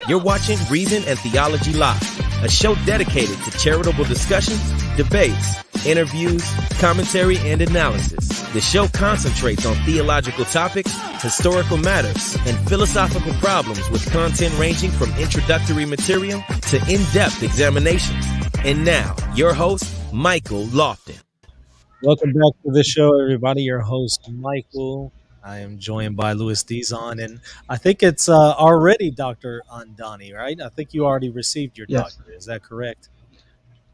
You're watching Reason and Theology Live, a show dedicated to charitable discussions, debates, interviews, commentary, and analysis. The show concentrates on theological topics, historical matters, and philosophical problems with content ranging from introductory material to in-depth examinations. And now, your host, Michael Lofton. Welcome back to the show, everybody. Your host, Michael. I am joined by Louis Dizon, and I think it's already Dr. Andani, right? I think you already received your doctorate. Is that correct?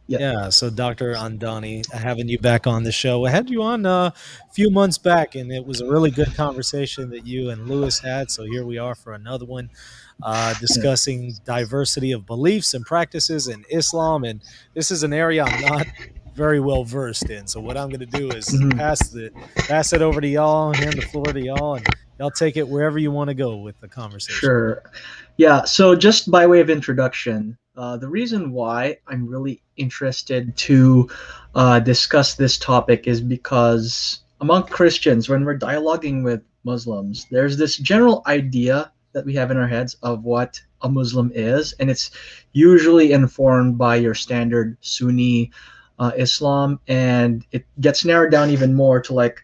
Yeah, so Dr. Andani, having you back on the show. I had you on a few months back, and it was a really good conversation that you and Louis had, so here we are for another one, discussing diversity of beliefs and practices in Islam, and this is an area I'm not very well versed in, so what I'm going to do is pass it over to y'all, hand the floor to y'all, and y'all take it wherever you want to go with the conversation. Sure. Yeah, so just by way of introduction, the reason why I'm really interested to discuss this topic is because among Christians, when we're dialoguing with Muslims, there's this general idea that we have in our heads of what a Muslim is, and it's usually informed by your standard Sunni Islam, and it gets narrowed down even more to like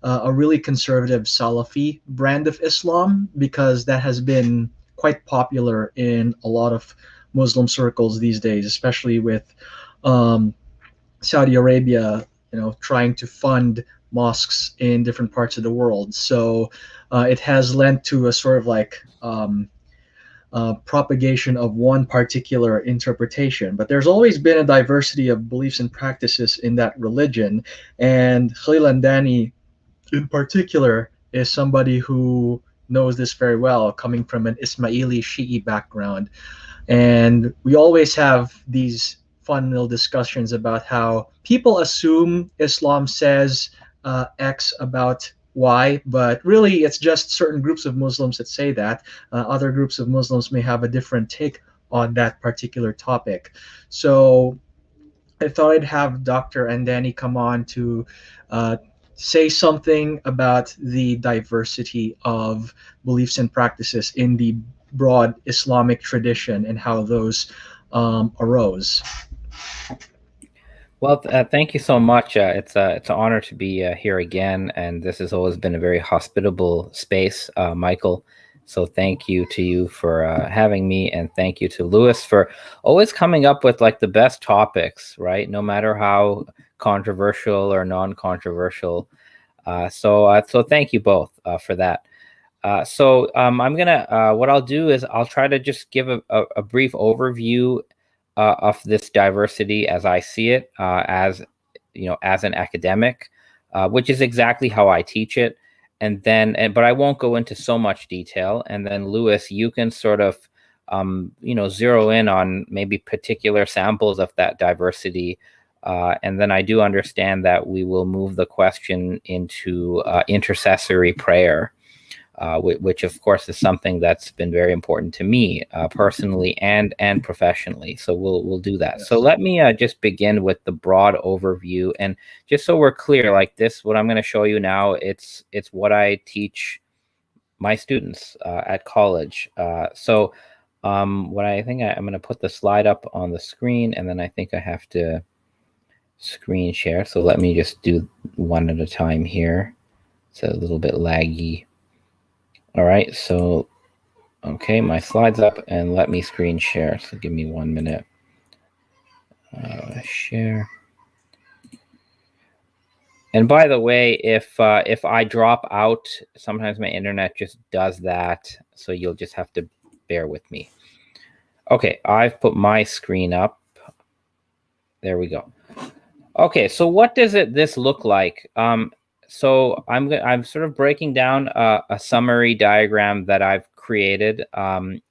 a really conservative Salafi brand of Islam, because that has been quite popular in a lot of Muslim circles these days, especially with Saudi Arabia, trying to fund mosques in different parts of the world. So it has lent to a sort of like propagation of one particular interpretation. But there's always been a diversity of beliefs and practices in that religion. And Khalil Andani, in particular, is somebody who knows this very well, coming from an Ismaili Shia background. And we always have these fun little discussions about how people assume Islam says X about Y, but really it's just certain groups of Muslims that say that. Other groups of Muslims may have a different take on that particular topic. So I thought I'd have Dr. Andani come on to say something about the diversity of beliefs and practices in the broad Islamic tradition and how those arose. Well, thank you so much. It's an honor to be here again, and this has always been a very hospitable space, Michael. So thank you to you for having me, and thank you to Louis for always coming up with like the best topics, right? No matter how controversial or non-controversial. So thank you both for that. So I'm gonna what I'll do is I'll try to just give a brief overview of this diversity as I see it, as an academic, which is exactly how I teach it. But I won't go into so much detail. And then Louis, you can sort of, zero in on maybe particular samples of that diversity. And then I do understand that we will move the question into intercessory prayer, which of course is something that's been very important to me personally and professionally. So we'll do that. Yes. So let me just begin with the broad overview, and just so we're clear, like this, what I'm going to show you now, it's what I teach my students at college. So what I think I'm going to put the slide up on the screen, and then I think I have to screen share. So let me just do one at a time here. It's a little bit laggy. All right, so, okay, my slide's up, and let me screen share. So give me 1 minute. Share. And by the way, if I drop out, sometimes my internet just does that, so you'll just have to bear with me. Okay, I've put my screen up. There we go. Okay, so what does this look like? So I'm sort of breaking down a summary diagram that I've created.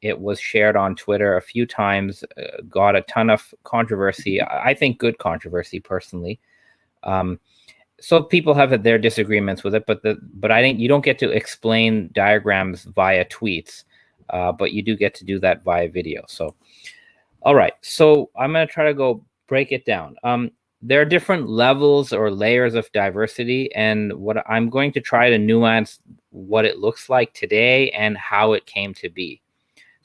It was shared on Twitter a few times, got a ton of controversy. I think good controversy personally. So people have their disagreements with it, but I think you don't get to explain diagrams via tweets, but you do get to do that via video. So, all right. So I'm going to try to break it down. There are different levels or layers of diversity, and what I'm going to try to nuance what it looks like today and how it came to be.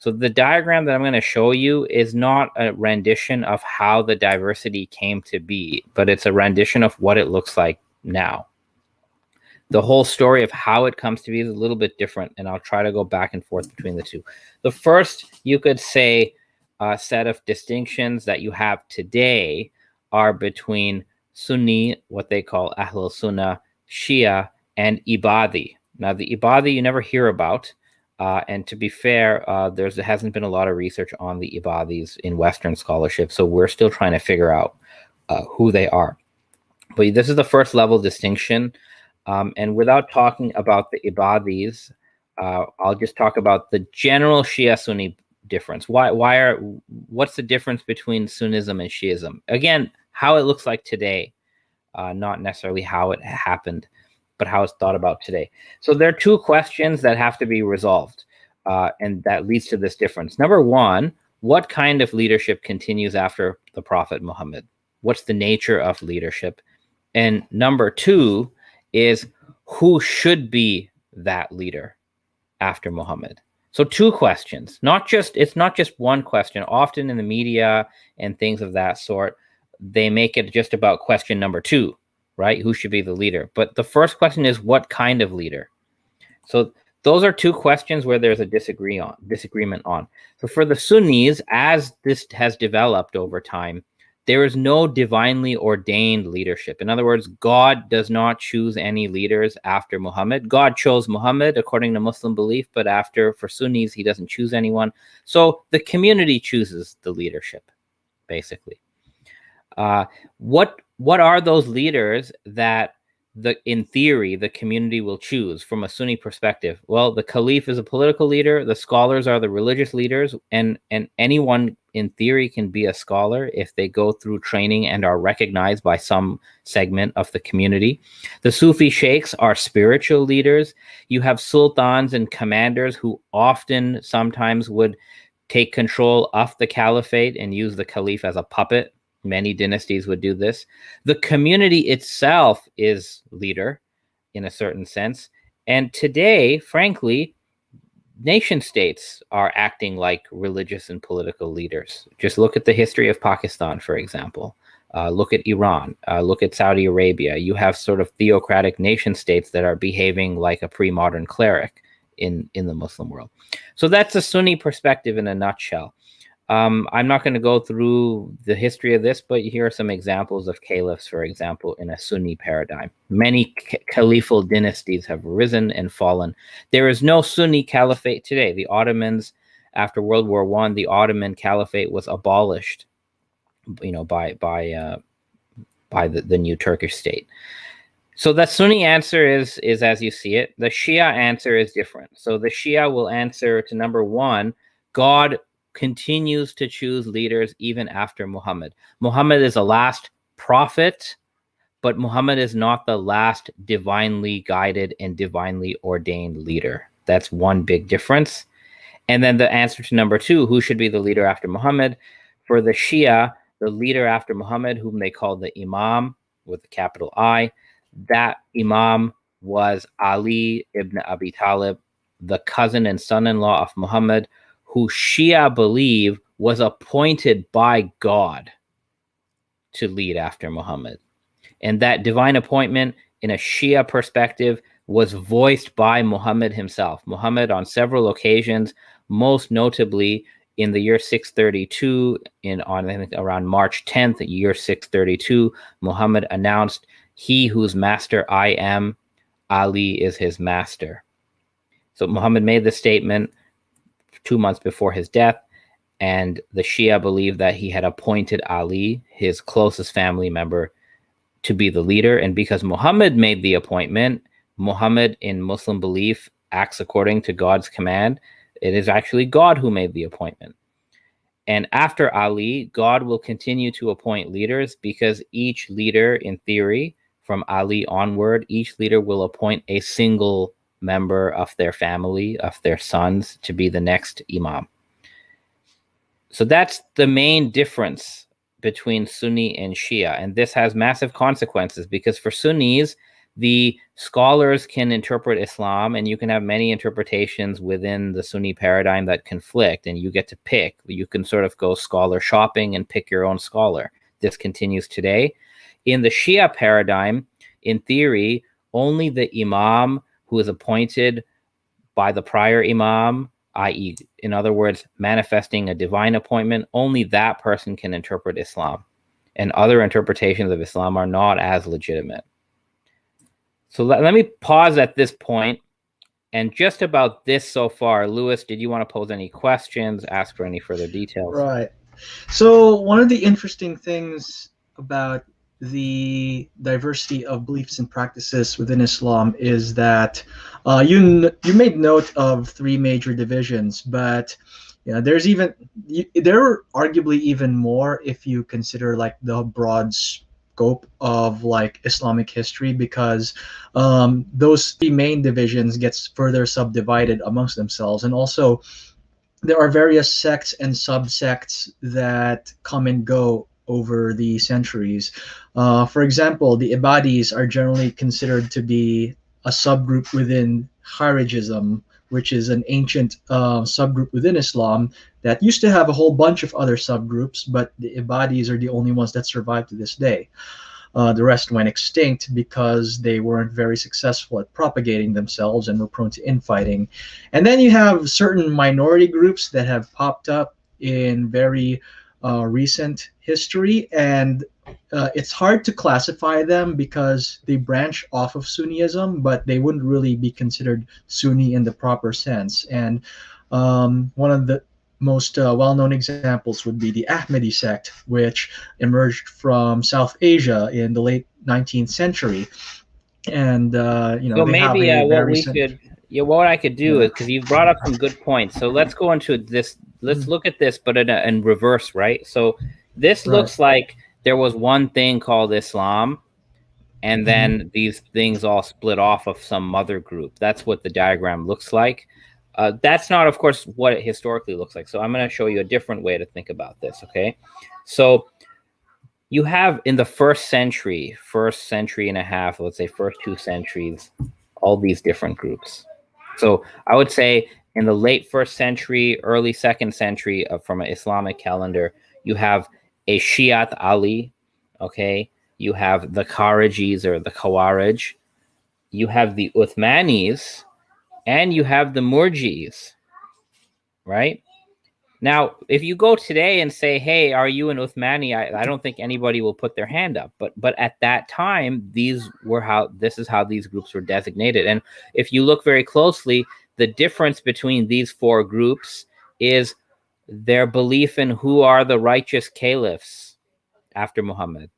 So the diagram that I'm going to show you is not a rendition of how the diversity came to be, but it's a rendition of what it looks like now. The whole story of how it comes to be is a little bit different, and I'll try to go back and forth between the two. The first, you could say, set of distinctions that you have today are between Sunni, what they call Ahl-Sunnah, Shia, and Ibadi. Now, the Ibadi you never hear about. And to be fair, there hasn't been a lot of research on the Ibadis in Western scholarship, so we're still trying to figure out who they are. But this is the first level distinction. And without talking about the Ibadis, I'll just talk about the general Shia-Sunni difference. What's the difference between Sunnism and Shiism? Again, how it looks like today, not necessarily how it happened, but how it's thought about today. So there are two questions that have to be resolved, and that leads to this difference. Number one, what kind of leadership continues after the Prophet Muhammad? What's the nature of leadership? And number two is who should be that leader after Muhammad? So two questions. It's not just one question. Often in the media and things of that sort, they make it just about question number two. Right? Who should be the leader? But the first question is what kind of leader? So those are two questions where there's a disagreement on. So for the Sunnis, as this has developed over time, there is no divinely ordained leadership. In other words, God does not choose any leaders after Muhammad. God chose Muhammad according to Muslim belief, but for Sunnis, he doesn't choose anyone. So the community chooses the leadership, basically. What are those leaders that in theory the community will choose from a Sunni perspective? Well, the Caliph is a political leader, the scholars are the religious leaders, and anyone in theory can be a scholar if they go through training and are recognized by some segment of the community. The Sufi sheikhs are spiritual leaders. You have sultans and commanders who sometimes would take control of the caliphate and use the Caliph as a puppet. Many dynasties would do this. The community itself is leader in a certain sense. And today, frankly, nation states are acting like religious and political leaders. Just look at the history of Pakistan, for example. Look at Iran. Look at Saudi Arabia. You have sort of theocratic nation states that are behaving like a pre-modern cleric in the Muslim world. So that's a Sunni perspective in a nutshell. I'm not going to go through the history of this, but here are some examples of caliphs, for example, in a Sunni paradigm. Many caliphal dynasties have risen and fallen. There is no Sunni caliphate today. The Ottomans, after World War I, the Ottoman caliphate was abolished, by the new Turkish state. So the Sunni answer is as you see it. The Shia answer is different. So the Shia will answer to number one, God continues to choose leaders even after Muhammad. Muhammad is the last prophet, but Muhammad is not the last divinely guided and divinely ordained leader. That's one big difference. And then the answer to number two, who should be the leader after Muhammad? For the Shia, the leader after Muhammad, whom they call the Imam with a capital I, that Imam was Ali ibn Abi Talib, the cousin and son-in-law of Muhammad, who Shia believe was appointed by God to lead after Muhammad. And that divine appointment, in a Shia perspective, was voiced by Muhammad himself. Muhammad, on several occasions, most notably in the year 632, I think around March 10th, year 632, Muhammad announced, "He whose master I am, Ali is his master." So Muhammad made the statement 2 months before his death, and the Shia believed that he had appointed Ali, his closest family member, to be the leader. And because Muhammad made the appointment, Muhammad in Muslim belief acts according to God's command. It is actually God who made the appointment. And after Ali, God will continue to appoint leaders, because each leader, in theory, from Ali onward, each leader will appoint a single member of their family, of their sons, to be the next Imam. So that's the main difference between Sunni and Shia. And this has massive consequences, because for Sunnis, the scholars can interpret Islam, and you can have many interpretations within the Sunni paradigm that conflict, and you get to pick. You can sort of go scholar shopping and pick your own scholar. This continues today. In the Shia paradigm, in theory, only the Imam who is appointed by the prior Imam, i.e., in other words, manifesting a divine appointment, only that person can interpret Islam. And other interpretations of Islam are not as legitimate. So let me pause at this point. And just about this so far, Lewis, did you want to pose any questions, ask for any further details? Right. So one of the interesting things about the diversity of beliefs and practices within Islam is that you made note of three major divisions, but there are arguably even more if you consider like the broad scope of like Islamic history, because those three main divisions gets further subdivided amongst themselves, and also there are various sects and subsects that come and go over the centuries. For example, the Ibadis are generally considered to be a subgroup within Kharijism, which is an ancient subgroup within Islam that used to have a whole bunch of other subgroups, but the Ibadis are the only ones that survive to this day. The rest went extinct because they weren't very successful at propagating themselves and were prone to infighting. And then you have certain minority groups that have popped up in very recent history, and it's hard to classify them because they branch off of Sunnism, but they wouldn't really be considered Sunni in the proper sense. And one of the most well-known examples would be the Ahmedi Sect, which emerged from South Asia in the late 19th century. And so maybe what I could do is, because you've brought up some good points, so let's go into this. Let's look at this, but in reverse, right? So this looks like there was one thing called Islam, and then these things all split off of some mother group. That's what the diagram looks like. That's not, of course, what it historically looks like. So I'm going to show you a different way to think about this, okay? So you have in the first century and a half, let's say first 2 centuries, all these different groups. So I would say in the late 1st century, early 2nd century from an Islamic calendar, you have a Shiat Ali, okay? You have the Kharijis or the Khawarij. You have the Uthmanis, and you have the Murjis, right? Now, if you go today and say, hey, are you an Uthmani? I don't think anybody will put their hand up. But at that time, this is how these groups were designated. And if you look very closely, the difference between these 4 groups is their belief in who are the righteous caliphs after Muhammad.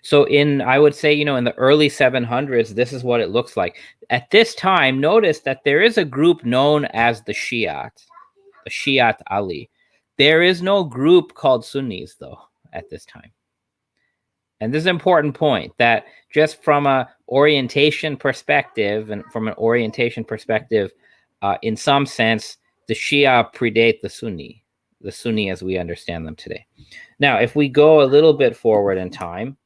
So I would say, in the early 700s, this is what it looks like. At this time, notice that there is a group known as the Shiat Ali. There is no group called Sunnis, though, at this time. And this is an important point, that just from an orientation perspective, in some sense, the Shia predate the Sunni as we understand them today. Now, if we go a little bit forward in time,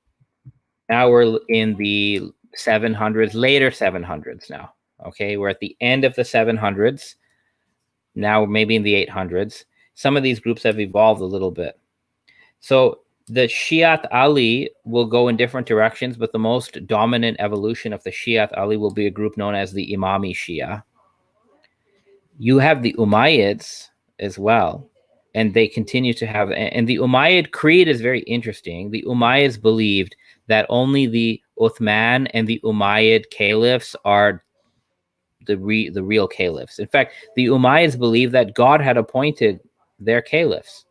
now we're in the 700s, later 700s now, okay? We're at the end of the 700s, now maybe in the 800s. Some of these groups have evolved a little bit. So the Shiat Ali will go in different directions, but the most dominant evolution of the Shiat Ali will be a group known as the Imami Shia. You have the Umayyads as well, and they continue to have, and the Umayyad creed is very interesting. The Umayyads believed that only the Uthman and the Umayyad caliphs are the real caliphs. In fact, the Umayyads believe that God had appointed their caliphs.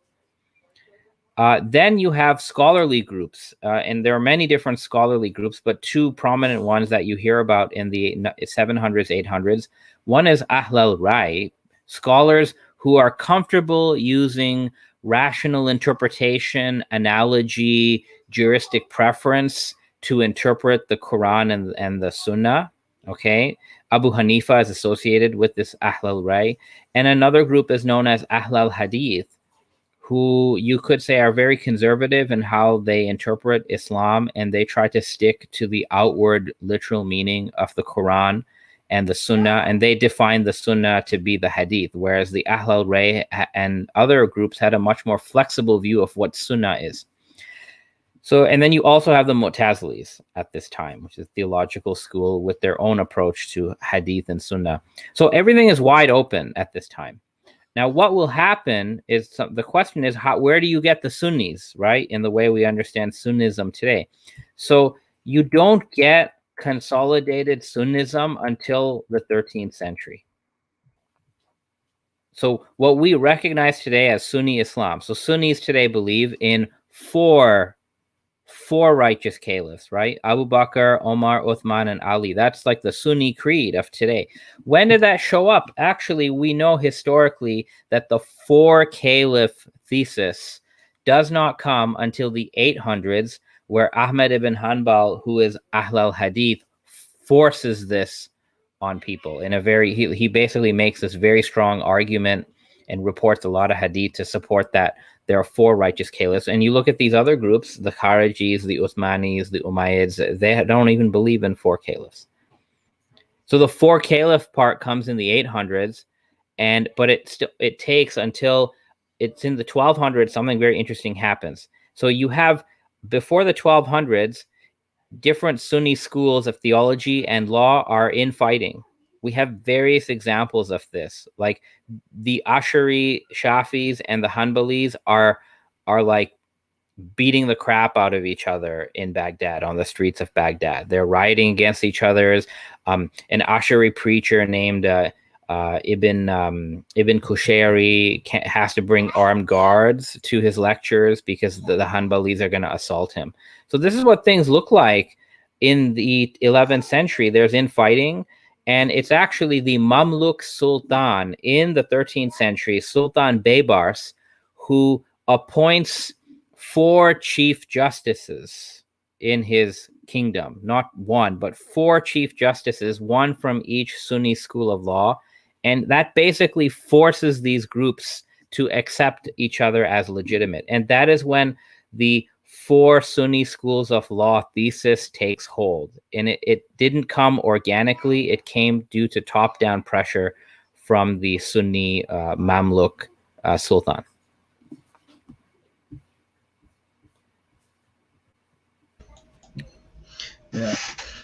Then you have scholarly groups, and there are many different scholarly groups, but 2 prominent ones that you hear about in the 700s, 800s. One is Ahl al-Rai, scholars who are comfortable using rational interpretation, analogy, juristic preference to interpret the Quran and the Sunnah, okay? Abu Hanifa is associated with this Ahl al-Rai. And another group is known as Ahl al-Hadith, who you could say are very conservative in how they interpret Islam, and they try to stick to the outward literal meaning of the Quran and the Sunnah, and they define the Sunnah to be the Hadith, whereas the Ahl al-Ray and other groups had a much more flexible view of what Sunnah is. So, and then you also have the Mu'tazilis at this time, which is theological school with their own approach to Hadith and Sunnah. So everything is wide open at this time. Now, what will happen is the question is, where do you get the Sunnis, right? In the way we understand Sunnism today. So you don't get consolidated Sunnism until the 13th century. So what we recognize today as Sunni Islam. So Sunnis today believe in four righteous caliphs, right? Abu Bakr, Omar, Uthman, and Ali. That's like the Sunni creed of today. When did that show up? Actually, we know historically that the four caliph thesis does not come until the 800s, where Ahmed ibn Hanbal, who is Ahl al-Hadith, forces this on people in a very, he basically makes this very strong argument and reports a lot of hadith to support that there are four righteous caliphs. And you look at these other groups, the Kharijis, the Uthmanis, the Umayyads, they don't even believe in four caliphs. So the four caliph part comes in the 800s, but it takes until it's in the 1200s, something very interesting happens. So you have, before the 1200s, different Sunni schools of theology and law are infighting. We have various examples of this, like the Ash'ari Shafis and the Hanbalis are like beating the crap out of each other in Baghdad, on the streets of Baghdad. They're rioting against each other's. An Ash'ari preacher named Ibn Qushayri has to bring armed guards to his lectures because the Hanbalis are going to assault him. So this is what things look like in the 11th century. There's infighting. And it's actually the Mamluk Sultan in the 13th century, Sultan Baybars, who appoints 4 chief justices in his kingdom. Not one, but 4 chief justices, one from each Sunni school of law. And that basically forces these groups to accept each other as legitimate. And that is when the 4 Sunni schools of law thesis takes hold. And it didn't come organically. It came due to top-down pressure from the Sunni Mamluk Sultan. Yeah.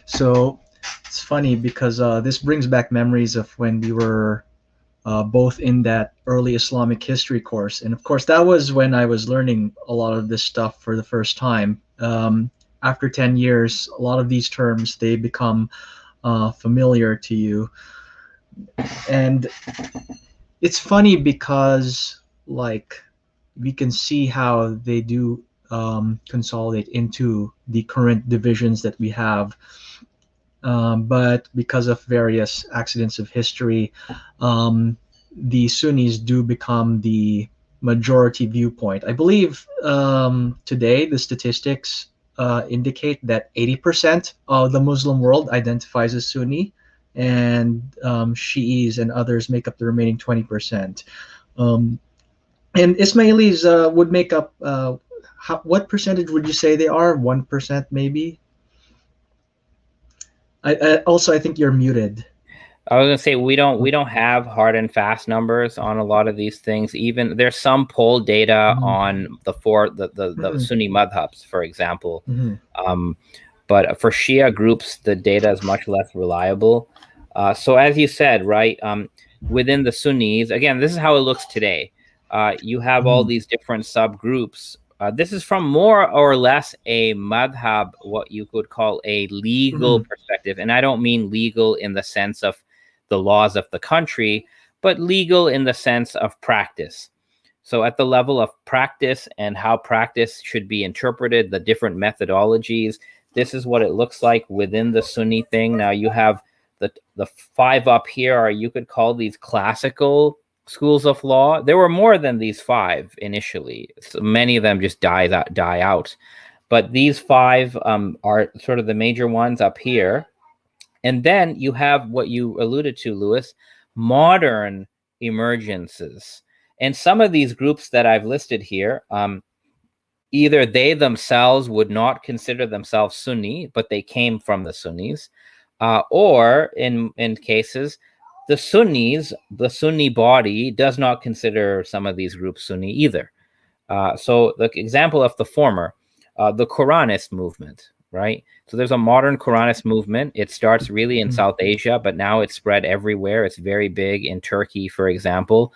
So it's funny because this brings back memories of when we were both in that early Islamic history course. And of course, that was when I was learning a lot of this stuff for the first time. After 10 years, a lot of these terms, they become familiar to you. And it's funny because, like, we can see how they do consolidate into the current divisions that we have. But because of various accidents of history, the Sunnis do become the majority viewpoint. I believe today the statistics indicate that 80% of the Muslim world identifies as Sunni, and Shi'is and others make up the remaining 20%. And Ismailis would make up, what percentage would you say they are? 1% maybe? I think you're muted. I was gonna say we don't have hard and fast numbers on a lot of these things. Even there's some poll data on the Sunni madhabs, for example. But for Shia groups, the data is much less reliable. So as you said, right, within the Sunnis, again, this is how it looks today. You have all these different subgroups. This is from more or less a madhab, what you could call a legal perspective. And I don't mean legal in the sense of the laws of the country, but legal in the sense of practice. So at the level of practice and how practice should be interpreted, the different methodologies, this is what it looks like within the Sunni thing. Now you have the 5 up here, or you could call these classical schools of law. There were more than these 5 initially. So many of them just die out. But these 5 are sort of the major ones up here. And then you have what you alluded to, Lewis, modern emergences. And some of these groups that I've listed here, either they themselves would not consider themselves Sunni, but they came from the Sunnis, or in cases, the Sunnis, the Sunni body does not consider some of these groups Sunni either. So the example of the former, the Quranis movement, right? So there's a modern Quranis movement. It starts really in South Asia, but now it's spread everywhere. It's very big in Turkey, for example.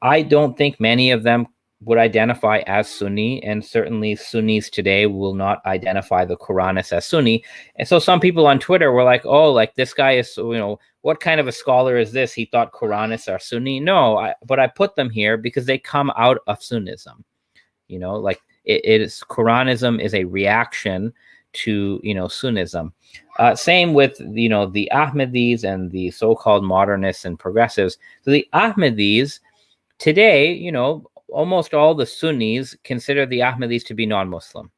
I don't think many of them would identify as Sunni, and certainly Sunnis today will not identify the Quranis as Sunni. And so some people on Twitter were like, oh, like this guy is, what kind of a scholar is this? He thought Quranis are Sunni. No, but I put them here because they come out of Sunnism. Like it is, Quranism is a reaction to, Sunnism. Same with, the Ahmedis and the so-called modernists and progressives. So the Ahmedis today, almost all the Sunnis consider the Ahmedis to be non-Muslim,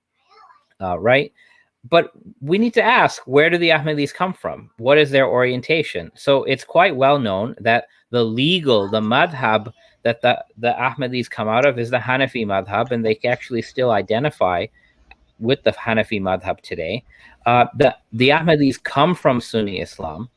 right? But we need to ask, where do the Ahmedis come from? What is their orientation? So it's quite well known that the madhab that the Ahmedis come out of is the Hanafi madhab, and they actually still identify with the Hanafi madhab today. The Ahmedis come from Sunni Islam,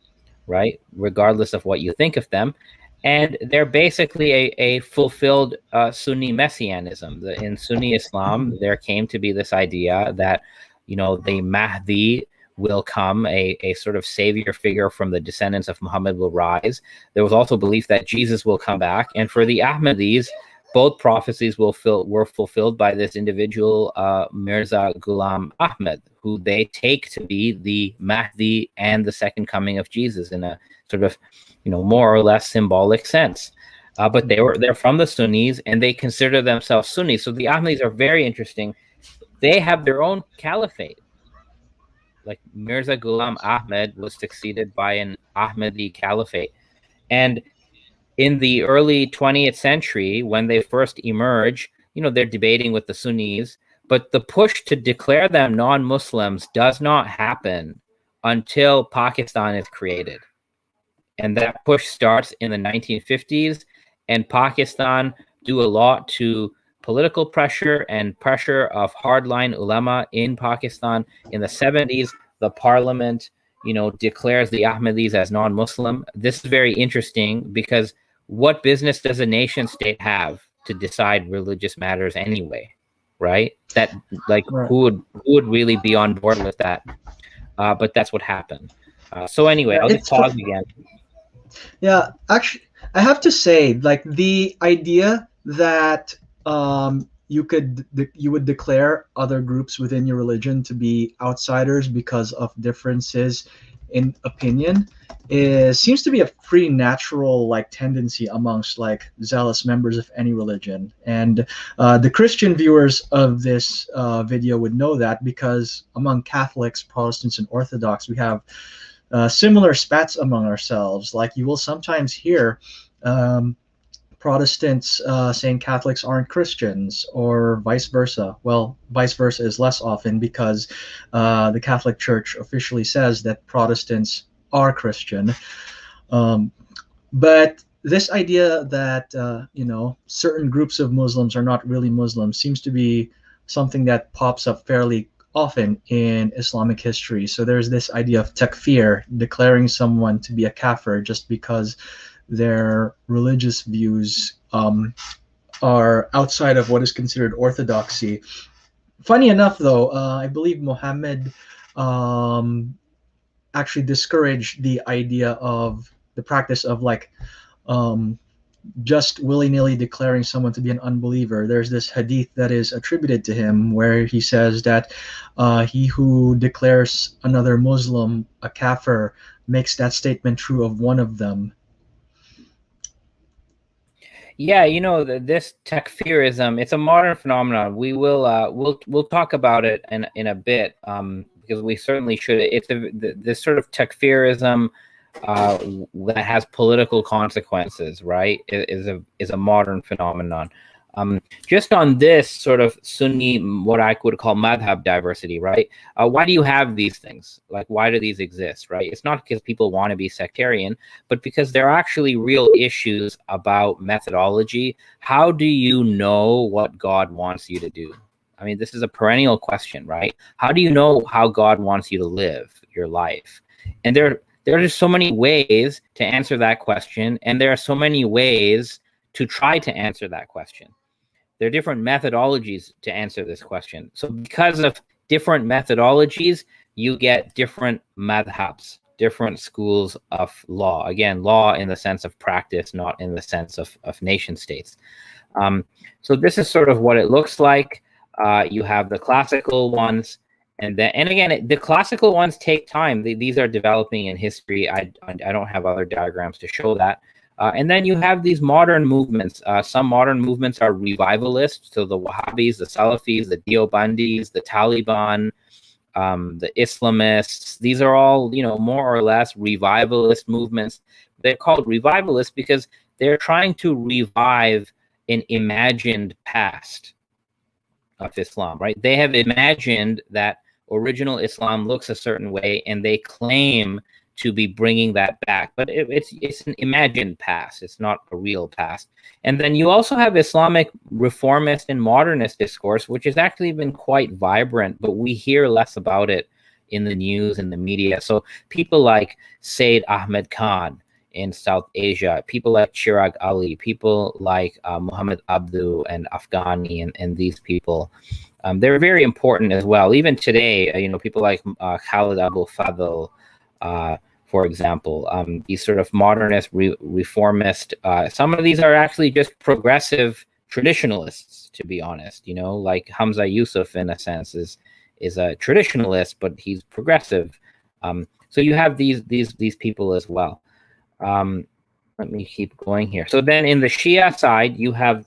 right? Regardless of what you think of them. And they're basically a fulfilled Sunni messianism. In Sunni Islam, there came to be this idea that, the Mahdi will come, a sort of savior figure from the descendants of Muhammad will rise. There was also belief that Jesus will come back. And for the Ahmedis, both prophecies were fulfilled by this individual, Mirza Ghulam Ahmad, who they take to be the Mahdi and the second coming of Jesus in a sort of, more or less symbolic sense. But they're from the Sunnis, and they consider themselves Sunnis. So the Ahmadis are very interesting. They have their own caliphate. Like Mirza Ghulam Ahmad was succeeded by an Ahmadi caliphate. And in the early 20th century, when they first emerge, they're debating with the Sunnis, but the push to declare them non-Muslims does not happen until Pakistan is created. And that push starts in the 1950s, and Pakistan do a lot to political pressure and pressure of hardline ulama in Pakistan. In the 70s, the parliament, declares the Ahmadis as non-Muslim. This is very interesting because what business does a nation state have to decide religious matters anyway, right? That right. Who would really be on board with that? But that's what happened. So anyway, I'll just pause again. Yeah, actually, I have to say, the idea that you would declare other groups within your religion to be outsiders because of differences in opinion seems to be a pretty natural tendency amongst zealous members of any religion. And the Christian viewers of this video would know that, because among Catholics, Protestants, and Orthodox, we have similar spats among ourselves. You will sometimes hear Protestants saying Catholics aren't Christians, or vice versa. Well, vice versa is less often, because the Catholic Church officially says that Protestants are Christian. But this idea that certain groups of Muslims are not really Muslims seems to be something that pops up fairly often in Islamic history. So there's this idea of takfir, declaring someone to be a kafir just because their religious views are outside of what is considered orthodoxy. Funny enough, though, I believe Muhammad actually discouraged the idea of the practice of just willy-nilly declaring someone to be an unbeliever. There's this hadith that is attributed to him where he says that he who declares another Muslim a kafir makes that statement true of one of them. Yeah, this takfirism, it's a modern phenomenon. We will we'll talk about it in a bit, because we certainly should. It's this sort of takfirism that has political consequences, right? Is a modern phenomenon. Just on this sort of Sunni, what I would call madhab diversity, right? Why do you have these things? Like, why do these exist, right? It's not because people want to be sectarian, but because there are actually real issues about methodology. How do you know what God wants you to do? I mean, this is a perennial question, right? How do you know how God wants you to live your life? And there are just so many ways to answer that question, and there are so many ways to try to answer that question. There are different methodologies to answer this question. So because of different methodologies, you get different madhabs, different schools of law. Again, law in the sense of practice, not in the sense of nation states. So this is sort of what it looks like. You have the classical ones, and again, the classical ones take time. These are developing in history. I don't have other diagrams to show that. And then you have these modern movements. Some modern movements are revivalist. So the Wahhabis, the Salafis, the Deobandis, the Taliban, the Islamists. These are all, more or less revivalist movements. They're called revivalist because they're trying to revive an imagined past of Islam, right? They have imagined that original Islam looks a certain way, and they claim to be bringing that back, but it's an imagined past. It's not a real past. And then you also have Islamic reformist and modernist discourse, which has actually been quite vibrant, but we hear less about it in the news and the media. So people like Sayyid Ahmed Khan in South Asia, people like Chirag Ali, people like Muhammad Abdu and Afghani and these people, they're very important as well. Even today, people like Khalid Abul Fadl, for example, these sort of modernist, reformist, some of these are actually just progressive traditionalists, to be honest, like Hamza Yusuf in a sense is a traditionalist, but he's progressive. So you have these people as well. Let me keep going here. So then in the Shia side, you have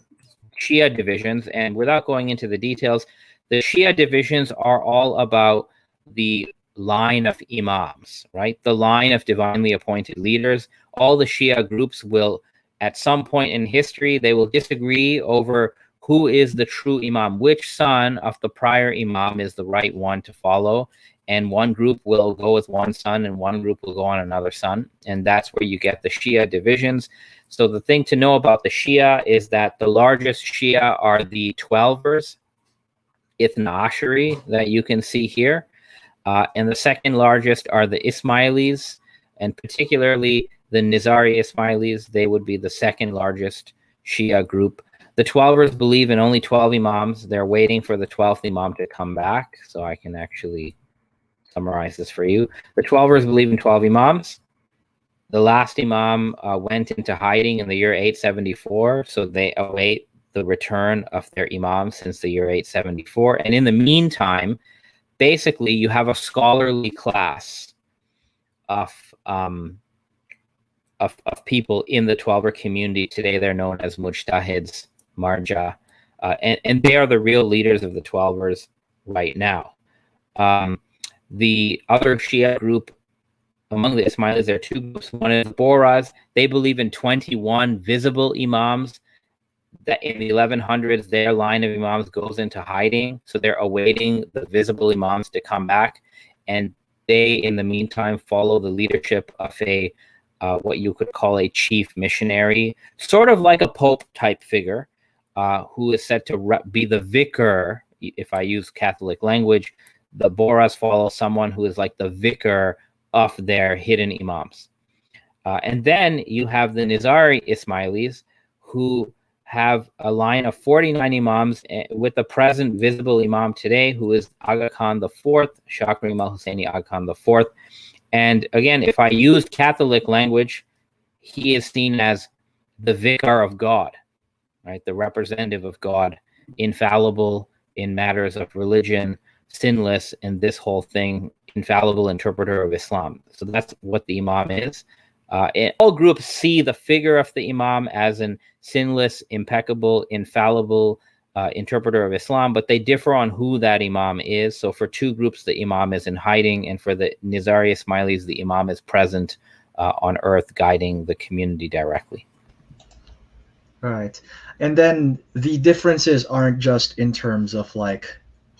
Shia divisions, and without going into the details, the Shia divisions are all about the line of imams, right? The line of divinely appointed leaders. All the Shia groups will, at some point in history, they will disagree over who is the true imam, which son of the prior imam is the right one to follow. And one group will go with one son and one group will go on another son. And that's where you get the Shia divisions. So the thing to know about the Shia is that the largest Shia are the Twelvers, Ithna Ashari, that you can see here. And the second largest are the Ismailis, and particularly the Nizari Ismailis. They would be the second largest Shia group. The Twelvers believe in only 12 imams. They're waiting for the 12th imam to come back. So I can actually summarize this for you. The Twelvers believe in 12 imams. The last imam went into hiding in the year 874. So they await the return of their imam since the year 874. And in the meantime, basically, you have a scholarly class of people in the Twelver community. Today, they're known as Mujtahids, Marja, and they are the real leaders of the Twelvers right now. The other Shia group among the Ismailis, there are two groups. One is Boras. They believe in 21 visible imams. That in the 1100s, their line of imams goes into hiding. So they're awaiting the visible imams to come back. And they, in the meantime, follow the leadership of a what you could call a chief missionary, sort of like a pope type figure, who is said to be the vicar. If I use Catholic language, the Boras follow someone who is like the vicar of their hidden imams. And then you have the Nizari Ismailis, who have a line of 49 imams with the present visible imam today, who is Aga Khan IV, Shah Karim al-Husseini Aga Khan IV. And again, if I use Catholic language, he is seen as the vicar of God, right? The representative of God, infallible in matters of religion, sinless, and this whole thing, infallible interpreter of Islam. So that's what the imam is. And all groups see the figure of the imam as an sinless, impeccable, infallible interpreter of Islam, but they differ on who that imam is. So for two groups, the imam is in hiding, and for the Nizari Ismailis, the imam is present on earth, guiding the community directly. Right. And then the differences aren't just in terms of like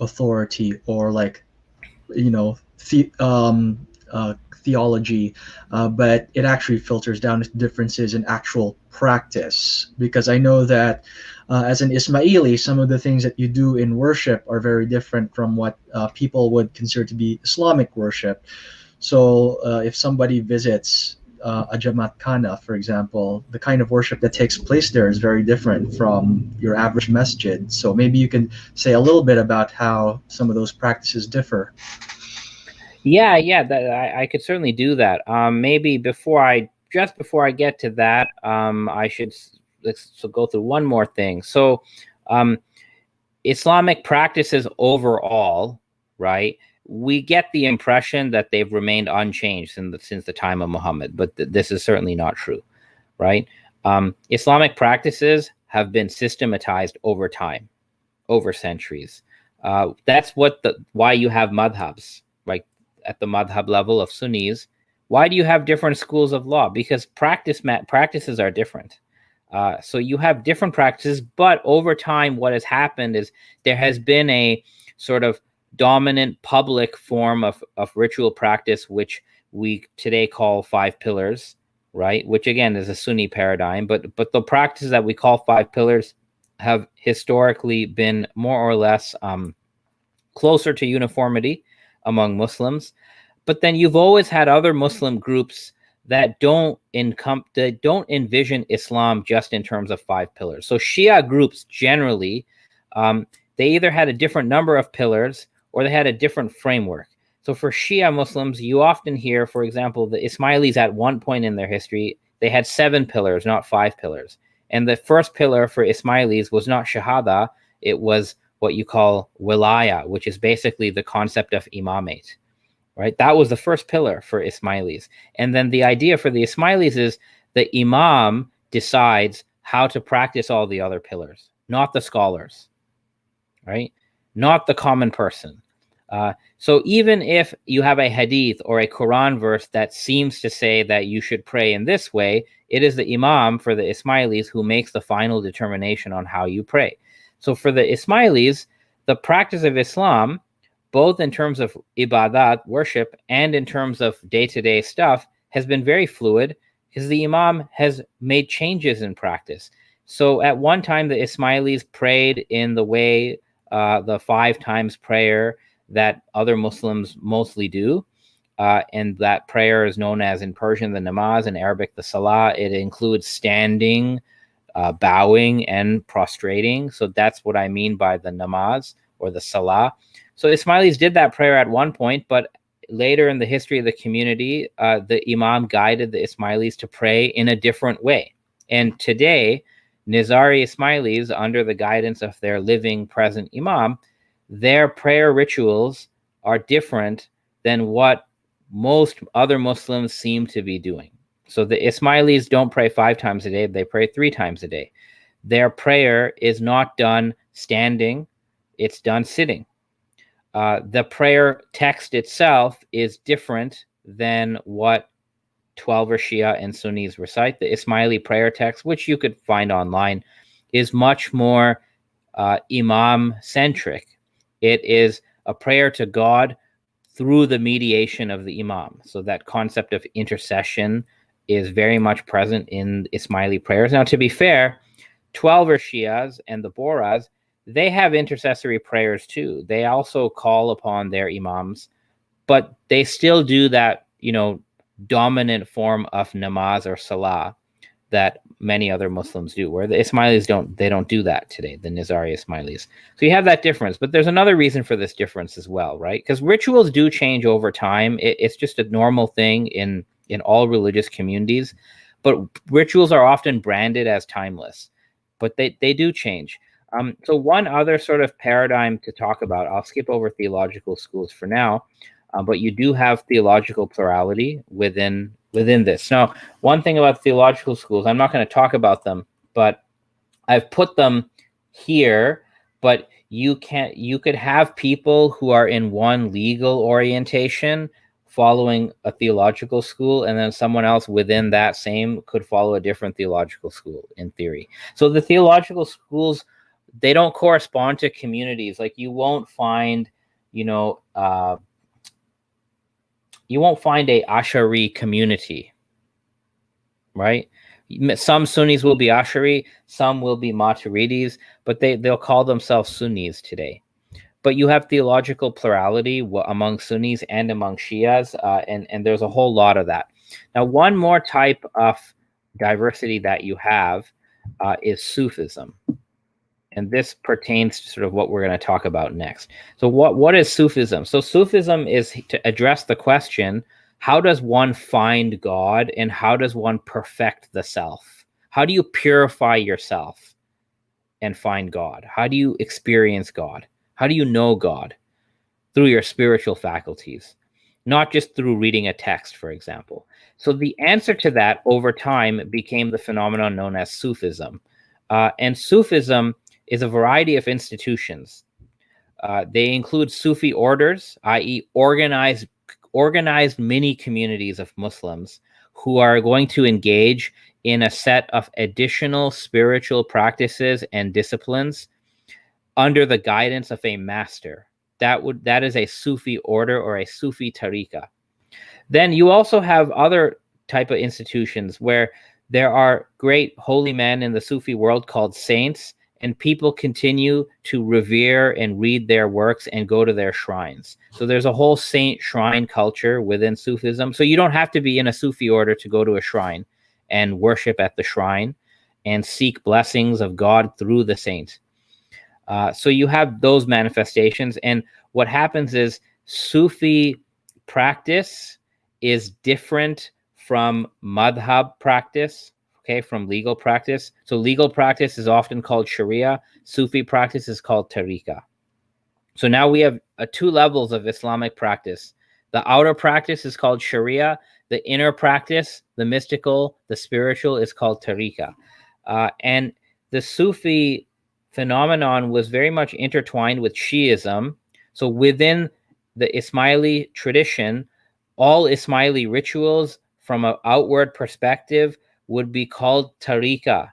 authority or like, you know, theology, but it actually filters down to differences in actual practice. Because I know that as an Ismaili, some of the things that you do in worship are very different from what people would consider to be Islamic worship. So if somebody visits a Jamaat Khana, for example, the kind of worship that takes place there is very different from your average masjid. So maybe you can say a little bit about how some of those practices differ. Yeah, that, I could certainly do that. Maybe before I get to that, I should let's go through one more thing. So, Islamic practices overall, right? We get the impression that they've remained unchanged since the time of Muhammad, but this is certainly not true, right? Islamic practices have been systematized over time, over centuries. That's why you have madhabs, right? At the madhab level of Sunnis, why do you have different schools of law? Because practices are different. So you have different practices, but over time, what has happened is there has been a sort of dominant public form of ritual practice, which we today call 5 pillars, right? Which again is a Sunni paradigm, but the practices that we call 5 pillars have historically been more or less closer to uniformity among Muslims. But then you've always had other Muslim groups that don't envision Islam just in terms of 5 pillars. So Shia groups generally, they either had a different number of pillars or they had a different framework. So for Shia Muslims, you often hear, for example, the Ismailis at one point in their history, they had 7 pillars, not 5 pillars. And the first pillar for Ismailis was not Shahada, it was what you call wilaya, which is basically the concept of imamate, right? That was the first pillar for Ismailis. And then the idea for the Ismailis is the imam decides how to practice all the other pillars, not the scholars, right? Not the common person. So even if you have a hadith or a Quran verse that seems to say that you should pray in this way, it is the imam for the Ismailis who makes the final determination on how you pray. So for the Ismailis, the practice of Islam, both in terms of ibadat, worship, and in terms of day-to-day stuff, has been very fluid because the imam has made changes in practice. So at one time, the Ismailis prayed in the way the 5 times prayer that other Muslims mostly do. And that prayer is known as, in Persian, the namaz, in Arabic, the salah. It includes standing, bowing, and prostrating. So that's what I mean by the namaz or the salah. So Ismailis did that prayer at one point, but later in the history of the community, the imam guided the Ismailis to pray in a different way. And today, Nizari Ismailis, under the guidance of their living present imam, their prayer rituals are different than what most other Muslims seem to be doing. So the Ismailis don't pray 5 times a day, they pray 3 times a day. Their prayer is not done standing, it's done sitting. The prayer text itself is different than what 12er Shia and Sunnis recite. The Ismaili prayer text, which you could find online, is much more imam-centric. It is a prayer to God through the mediation of the imam. So that concept of intercession is very much present in Ismaili prayers. Now, to be fair, 12er Shias and the Boras, they have intercessory prayers too. They also call upon their imams, but they still do that, dominant form of namaz or salah that many other Muslims do, where the Ismailis don't do that today, the Nizari Ismailis. So you have that difference, but there's another reason for this difference as well, right? Because rituals do change over time. It's just a normal thing in all religious communities, but rituals are often branded as timeless, but they do change. So one other sort of paradigm to talk about, I'll skip over theological schools for now, but you do have theological plurality within this. Now, one thing about theological schools, I'm not going to talk about them, but I've put them here, but you could have people who are in one legal orientation following a theological school, and then someone else within that same could follow a different theological school in theory. So the theological schools, they don't correspond to communities. Like you won't find, you won't find a Ash'ari community, right? Some Sunnis will be Ash'ari, some will be Maturidis, but they'll call themselves Sunnis today. But you have theological plurality among Sunnis and among Shias, and there's a whole lot of that. Now, one more type of diversity that you have is Sufism. And this pertains to sort of what we're going to talk about next. So what is Sufism? So Sufism is to address the question, how does one find God and how does one perfect the self? How do you purify yourself and find God? How do you experience God? How do you know God? Through your spiritual faculties, not just through reading a text, for example. So the answer to that over time became the phenomenon known as Sufism. And Sufism is a variety of institutions. They include Sufi orders, i.e. organized mini communities of Muslims who are going to engage in a set of additional spiritual practices and disciplines under the guidance of a master. That is a Sufi order or a Sufi tariqa. Then you also have other type of institutions where there are great holy men in the Sufi world called saints, and people continue to revere and read their works and go to their shrines. So there's a whole saint shrine culture within Sufism. So you don't have to be in a Sufi order to go to a shrine and worship at the shrine and seek blessings of God through the saint. So you have those manifestations. And what happens is Sufi practice is different from madhab practice, okay, from legal practice. So legal practice is often called Sharia. Sufi practice is called tariqa. So now we have two levels of Islamic practice. The outer practice is called Sharia. The inner practice, the mystical, the spiritual, is called tariqa. And the Sufi phenomenon was very much intertwined with Shiism. So within the Ismaili tradition, all Ismaili rituals from an outward perspective would be called tariqa.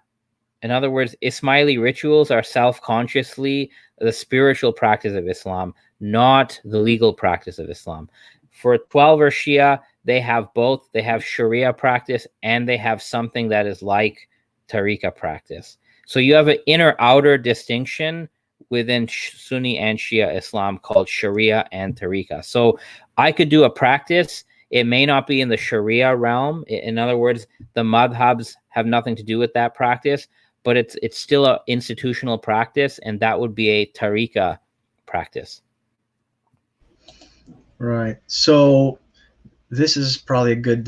In other words, Ismaili rituals are self-consciously the spiritual practice of Islam, not the legal practice of Islam. For 12er Shia, they have both. They have Sharia practice and they have something that is like tariqa practice. So you have an inner-outer distinction within Sunni and Shia Islam called Sharia and tariqa. So I could do a practice. It may not be in the Sharia realm. In other words, the madhabs have nothing to do with that practice, but it's still an institutional practice, and that would be a tariqa practice. Right. So this is probably a good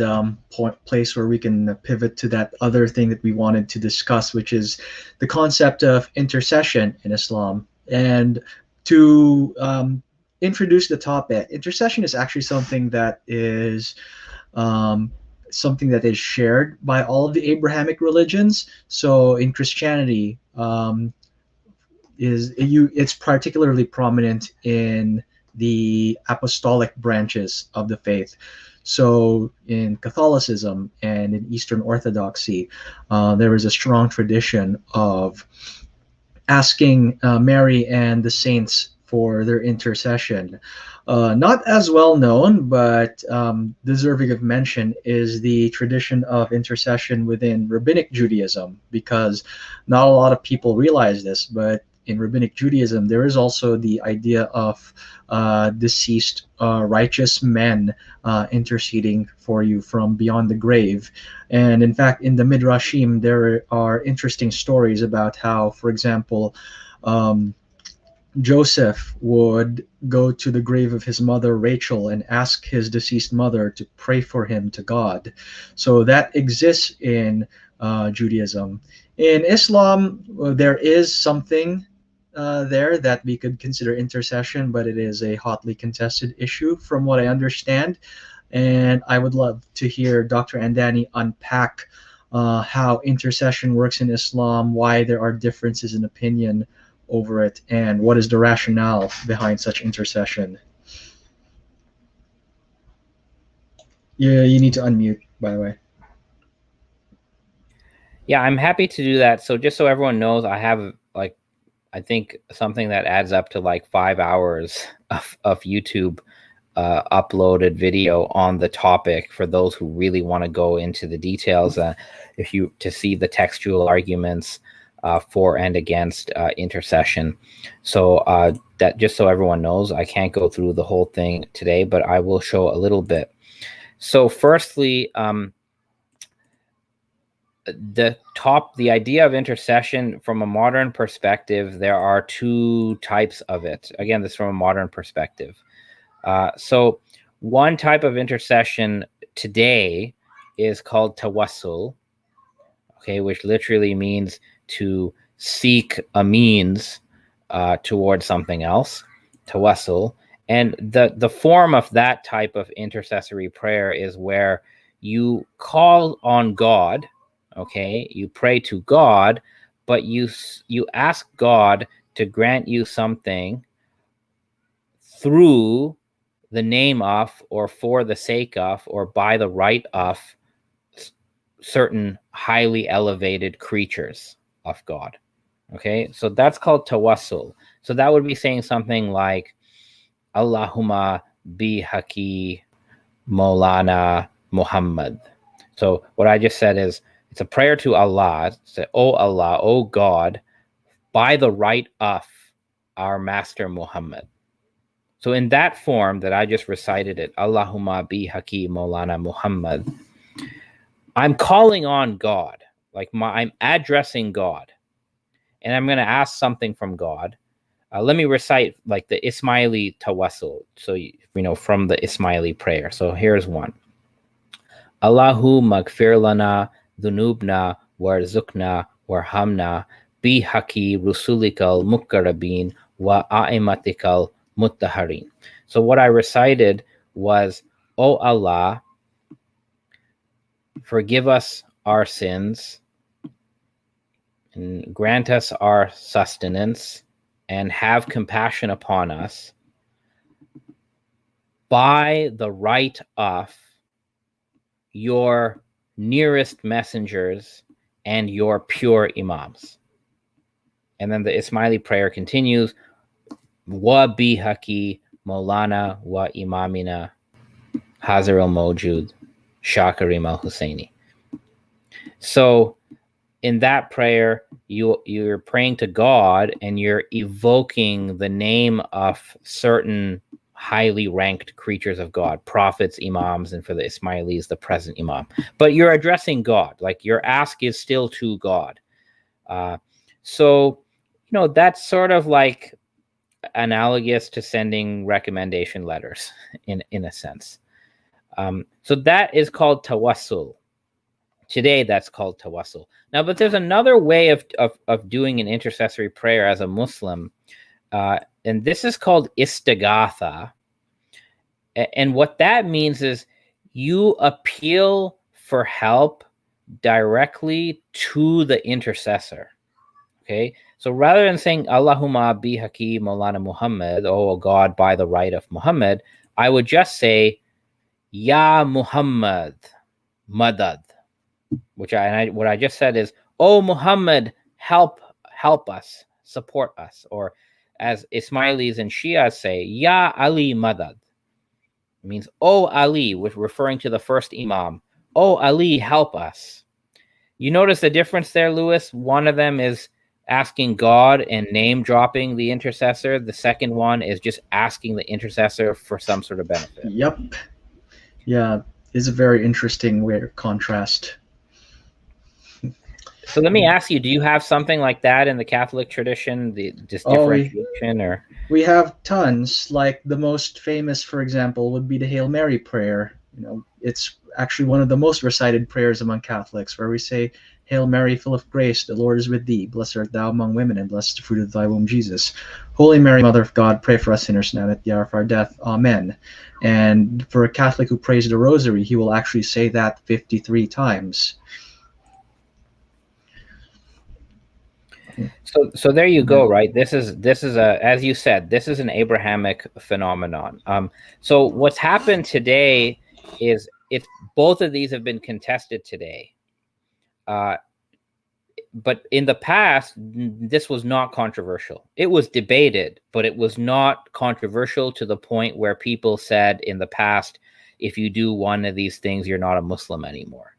place where we can pivot to that other thing that we wanted to discuss, which is the concept of intercession in Islam. And to introduce the topic, intercession is actually something that is shared by all of the Abrahamic religions. So in Christianity, it's particularly prominent in the apostolic branches of the faith. So in Catholicism and in Eastern Orthodoxy, there is a strong tradition of asking Mary and the saints for their intercession. Not as well known, but deserving of mention is the tradition of intercession within Rabbinic Judaism, because not a lot of people realize this, but in Rabbinic Judaism, there is also the idea of deceased righteous men interceding for you from beyond the grave. And in fact, in the Midrashim, there are interesting stories about how, for example, Joseph would go to the grave of his mother Rachel and ask his deceased mother to pray for him to God. So that exists in Judaism. In Islam, there is something there that we could consider intercession, but it is a hotly contested issue from what I understand. And I would love to hear Dr. Andani unpack how intercession works in Islam, why there are differences in opinion over it, and what is the rationale behind such intercession. Yeah, you need to unmute, by the way. Yeah, I'm happy to do that. So just so everyone knows, I have like, I think something that adds up to like 5 hours of YouTube uploaded video on the topic for those who really want to go into the details. To see the textual arguments for and against intercession. So that just so everyone knows, I can't go through the whole thing today, but I will show a little bit. So firstly, the idea of intercession from a modern perspective, there are two types of it. Again, this is from a modern perspective. So one type of intercession today is called tawassul, okay, which literally means to seek a means towards something else, tawassul. And the form of that type of intercessory prayer is where you call on God, okay, you pray to God, but you ask God to grant you something through the name of, or for the sake of, or by the right of certain highly elevated creatures of God. Okay, so that's called tawassul. So that would be saying something like, Allahumma bi haqi Maulana Muhammad. So what I just said is, it's a prayer to Allah. Say, oh Allah, oh God, by the right of our master Muhammad. So in that form that I just recited it, Allahumma bi haqi Maulana Muhammad, I'm calling on God, like I'm addressing God, and I'm going to ask something from God. Let me recite like the Ismaili tawassul, so from the Ismaili prayer. So here's one. Allahu maghfir lana dhunubna warzuqna warhamna bi haqi rusulikal muqarrabin wa a'immatikal muttaharin. So what I recited was, O Allah, forgive us our sins and grant us our sustenance and have compassion upon us by the right of your nearest messengers and your pure imams. And then the Ismaili prayer continues, wa bihaqi Maulana wa imamina Hazar al-Mawjud Shah Karim al-Husseini. So in that prayer, you're praying to God and you're evoking the name of certain highly ranked creatures of God, prophets, imams, and for the Ismailis, the present imam. But you're addressing God, like your ask is still to God. So that's sort of like analogous to sending recommendation letters in a sense. So that is called tawassul. Today, that's called tawassul. Now, but there's another way of doing an intercessory prayer as a Muslim, and this is called Istagatha. And what that means is you appeal for help directly to the intercessor. Okay, so rather than saying Allahumma bi haqi Maulana Muhammad, oh God, by the right of Muhammad, I would just say Ya Muhammad Madad, what I just said is, oh Muhammad, help us, support us, or as Ismailis and Shias say, Ya Ali Madad. It means, oh Ali, which referring to the first imam. Oh Ali, help us. You notice the difference there, Lewis? One of them is asking God and name dropping the intercessor. The second one is just asking the intercessor for some sort of benefit. Yep. Yeah, it's a very interesting way to contrast. So let me ask you, do you have something like that in the Catholic tradition, this differentiation? Or we have tons. Like the most famous, for example, would be the Hail Mary prayer. It's actually one of the most recited prayers among Catholics, where we say, Hail Mary, full of grace, the Lord is with thee. Blessed art thou among women, and blessed is the fruit of thy womb, Jesus. Holy Mary, Mother of God, pray for us sinners now and at the hour of our death. Amen. And for a Catholic who prays the Rosary, he will actually say that 53 times. So there you go, right? This is as you said, this is an Abrahamic phenomenon. So what's happened today is it's both of these have been contested today. But in the past, this was not controversial. It was debated, but it was not controversial to the point where people said in the past, if you do one of these things, you're not a Muslim anymore.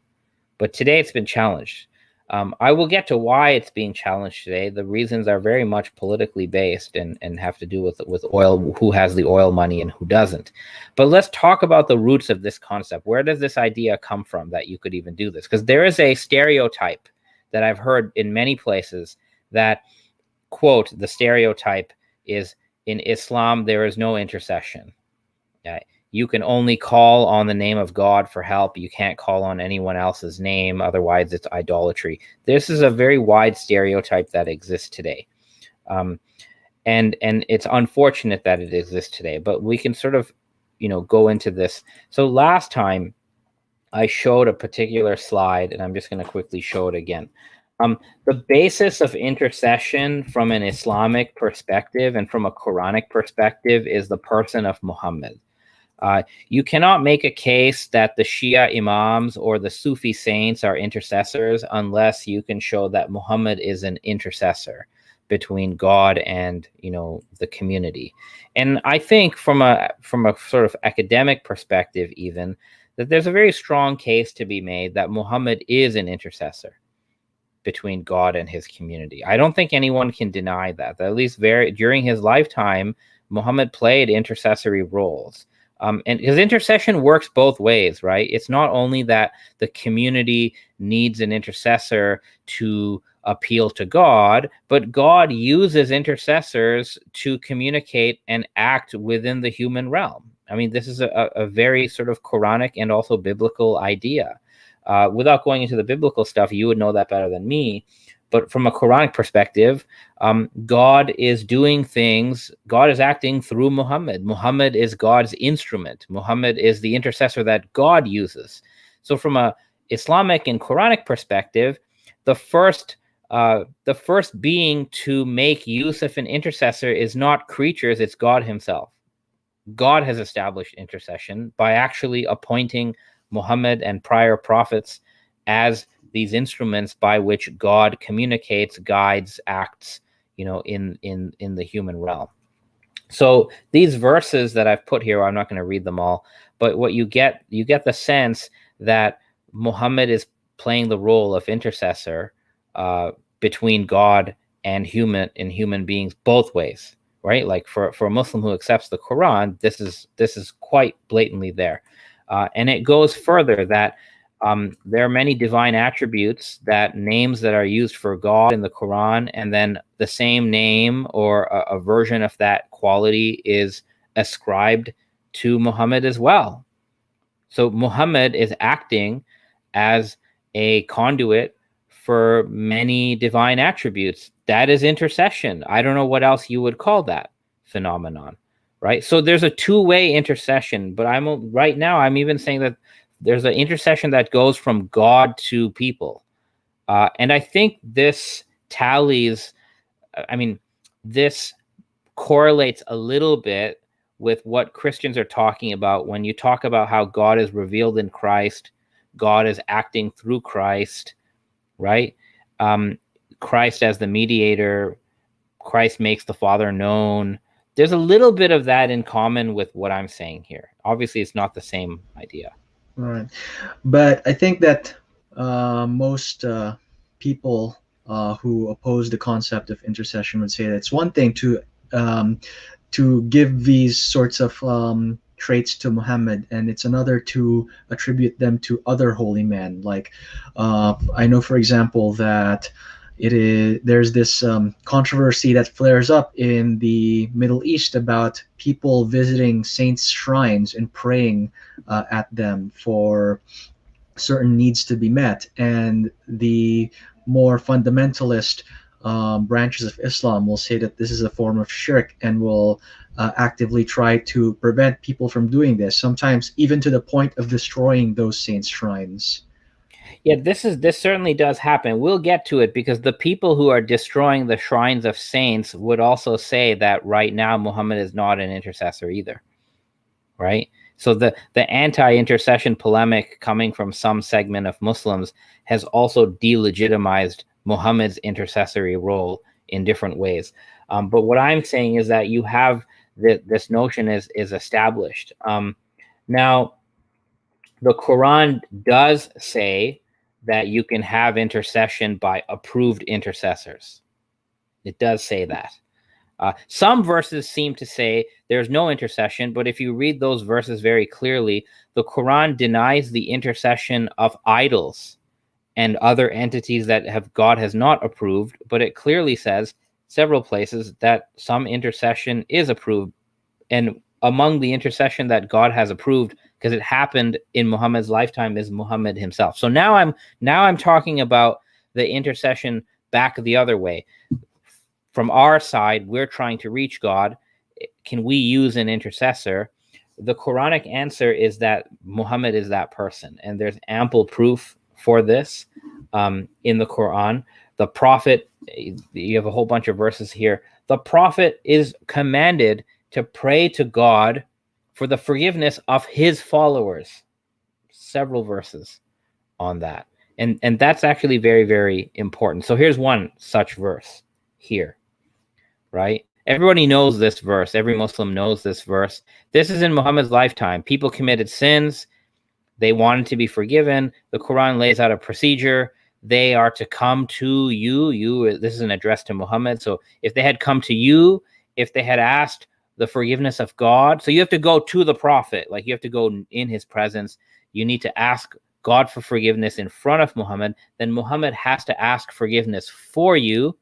But today it's been challenged. I will get to why it's being challenged today. The reasons are very much politically based and have to do with oil, who has the oil money and who doesn't. But let's talk about the roots of this concept. Where does this idea come from that you could even do this? Because there is a stereotype that I've heard in many places that, quote, the stereotype is, in Islam, there is no intercession. You can only call on the name of God for help. You can't call on anyone else's name. Otherwise, it's idolatry. This is a very wide stereotype that exists today. And it's unfortunate that it exists today, but we can sort of, go into this. So last time I showed a particular slide, and I'm just going to quickly show it again. The basis of intercession from an Islamic perspective and from a Quranic perspective is the person of Muhammad. You cannot make a case that the Shia Imams or the Sufi Saints are intercessors unless you can show that Muhammad is an intercessor between God and, the community. And I think from a sort of academic perspective even, that there's a very strong case to be made that Muhammad is an intercessor between God and his community. I don't think anyone can deny that. At least during his lifetime, Muhammad played intercessory roles. And his intercession works both ways, right? It's not only that the community needs an intercessor to appeal to God, but God uses intercessors to communicate and act within the human realm. I mean, this is a very sort of Quranic and also biblical idea. Without going into the biblical stuff, you would know that better than me. But from a Quranic perspective, God is doing things. God is acting through Muhammad. Muhammad is God's instrument. Muhammad is the intercessor that God uses. So from a Islamic and Quranic perspective, the first being to make use of an intercessor is not creatures, it's God himself. God has established intercession by actually appointing Muhammad and prior prophets as these instruments by which God communicates, guides, acts, in the human realm. So these verses that I've put here, I'm not going to read them all, but what you get the sense that Muhammad is playing the role of intercessor between God and human beings both ways, right? Like for a Muslim who accepts the Quran, this is quite blatantly there. And it goes further that there are many divine attributes, that names that are used for God in the Quran, and then the same name or a version of that quality is ascribed to Muhammad as well. So Muhammad is acting as a conduit for many divine attributes. That is intercession. I don't know what else you would call that phenomenon, right? So there's a two-way intercession, but I'm even saying that there's an intercession that goes from God to people. And I think this this correlates a little bit with what Christians are talking about when you talk about how God is revealed in Christ, God is acting through Christ, right? Christ as the mediator, Christ makes the Father known. There's a little bit of that in common with what I'm saying here. Obviously, it's not the same idea. Right. But I think that most people who oppose the concept of intercession would say that it's one thing to give these sorts of traits to Muhammad, and it's another to attribute them to other holy men. Like I know, for example, that there's this controversy that flares up in the Middle East about people visiting saints' shrines and praying at them for certain needs to be met. And the more fundamentalist branches of Islam will say that this is a form of shirk and will actively try to prevent people from doing this, sometimes even to the point of destroying those saints' shrines. Yeah, this certainly does happen. We'll get to it, because the people who are destroying the shrines of saints would also say that right now Muhammad is not an intercessor either, right? So the anti-intercession polemic coming from some segment of Muslims has also delegitimized Muhammad's intercessory role in different ways. But what I'm saying is that you have this notion is established. Now, the Quran does say that you can have intercession by approved intercessors. It does say that. Some verses seem to say there's no intercession, but if you read those verses very clearly, the Quran denies the intercession of idols and other entities that God has not approved, but it clearly says several places that some intercession is approved. And among the intercession that God has approved, because it happened in Muhammad's lifetime, is Muhammad himself. So now I'm talking about the intercession back the other way. From our side, we're trying to reach God. Can we use an intercessor? The Quranic answer is that Muhammad is that person. And there's ample proof for this in the Quran. The prophet, you have a whole bunch of verses here. The prophet is commanded to pray to God for the forgiveness of his followers. Several verses on that. And that's actually very, very important. So here's one such verse here. Right? Everybody knows this verse. Every Muslim knows this verse. This is in Muhammad's lifetime. People committed sins. They wanted to be forgiven. The Quran lays out a procedure. They are to come to you. This is an address to Muhammad. So if they had come to you, if they had asked the forgiveness of God, so you have to go to the prophet. Like you have to go in his presence. You need to ask God for forgiveness in front of Muhammad. Then Muhammad has to ask forgiveness for you.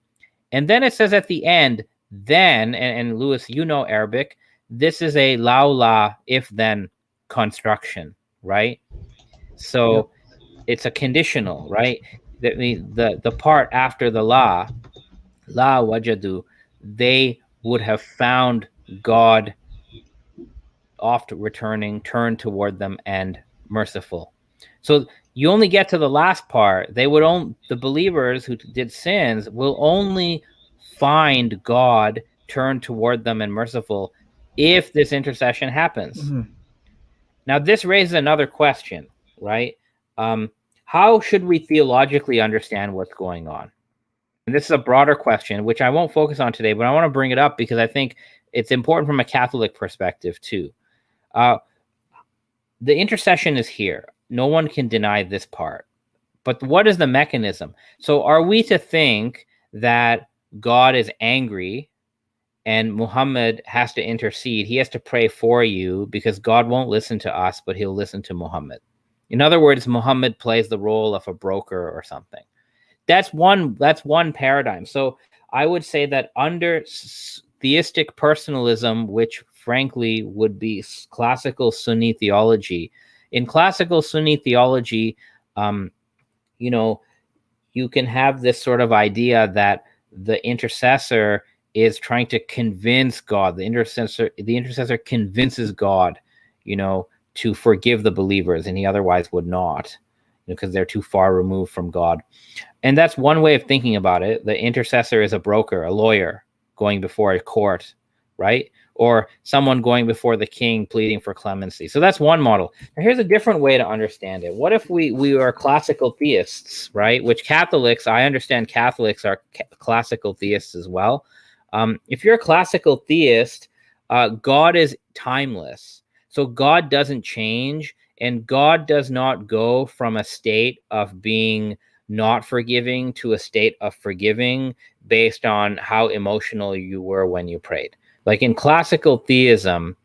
And then it says at the end, then, and Lewis, you know Arabic, this is a laula, if-then construction, right? So it's a conditional, right? That means the part after the la wajadu, they would have found God oft returning, turned toward them and merciful. So you only get to the last part. The believers who did sins will only find God turned toward them and merciful if this intercession happens. Mm-hmm. Now, this raises another question, right? How should we theologically understand what's going on? And this is a broader question, which I won't focus on today, but I want to bring it up because I think it's important from a Catholic perspective too. The intercession is here. No one can deny this part. But what is the mechanism? So are we to think that God is angry and Muhammad has to intercede? He has to pray for you because God won't listen to us, but he'll listen to Muhammad. In other words, Muhammad plays the role of a broker or something. That's one paradigm. So I would say that under theistic personalism, which frankly would be classical Sunni theology, in classical Sunni theology, you can have this sort of idea that the intercessor is trying to convince God. The intercessor convinces God, to forgive the believers, and he otherwise would not, because they're too far removed from God. And that's one way of thinking about it. The intercessor is a broker, a lawyer going before a court, right? Or someone going before the king pleading for clemency. So that's one model. Now, here's a different way to understand it. What if we are classical theists, right? Which Catholics, I understand Catholics are classical theists as well. If you're a classical theist, God is timeless. So God doesn't change, and God does not go from a state of being not forgiving to a state of forgiving based on how emotional you were when you prayed. Like in classical theism,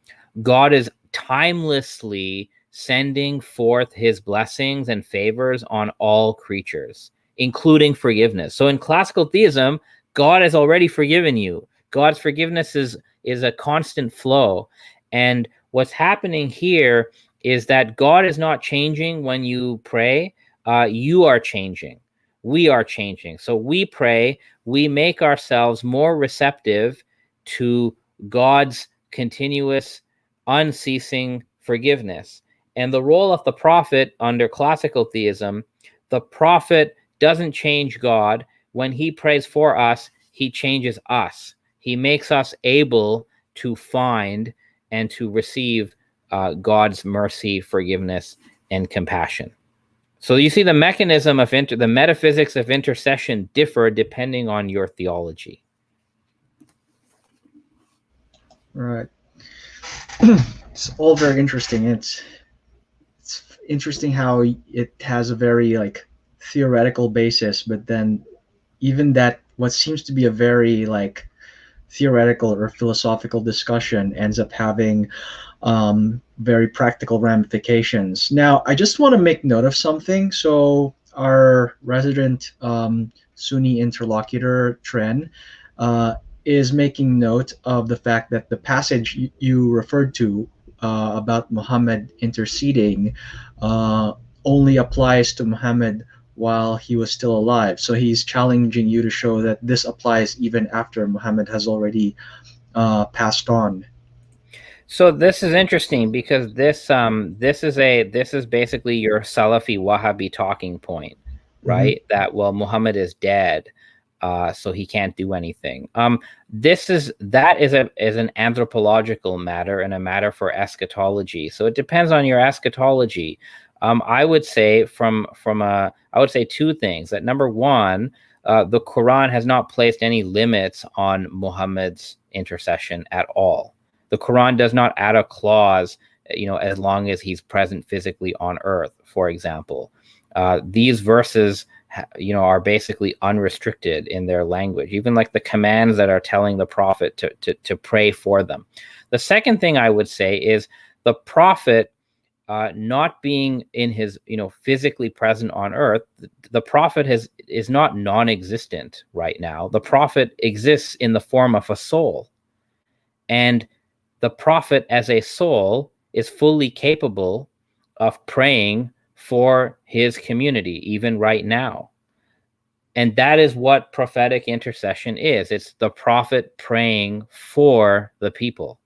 God is timelessly sending forth his blessings and favors on all creatures, including forgiveness. So in classical theism, God has already forgiven you. God's forgiveness is a constant flow. And what's happening here is that God is not changing when you pray. You are changing. We are changing. So we pray, we make ourselves more receptive to God's continuous, unceasing forgiveness. And the role of the prophet under classical theism, the prophet doesn't change God. When he prays for us, he changes us. He makes us able to find and to receive God's mercy, forgiveness, and compassion. So you see the mechanism of the metaphysics of intercession differ depending on your theology. Right. It's all very interesting. It's interesting how it has a very like theoretical basis, but then even that what seems to be a very like theoretical or philosophical discussion ends up having very practical ramifications. Now, I just want to make note of something. So our resident Sunni interlocutor, Tren, is making note of the fact that the passage you referred to about Muhammad interceding only applies to Muhammad while he was still alive. So he's challenging you to show that this applies even after Muhammad has already passed on. So this is interesting because this is basically your Salafi Wahhabi talking point, right? Mm-hmm. That Muhammad is dead, so he can't do anything. That is an anthropological matter and a matter for eschatology. So it depends on your eschatology. I would say I would say two things. That number one, the Quran has not placed any limits on Muhammad's intercession at all. The Quran does not add a clause, as long as he's present physically on earth, for example. These verses, are basically unrestricted in their language, even like the commands that are telling the prophet to pray for them. The second thing I would say is the prophet not being in his, physically present on earth, the prophet is not non-existent right now. The prophet exists in the form of a soul. And the prophet as a soul is fully capable of praying for his community, even right now. And that is what prophetic intercession is. It's the prophet praying for the people.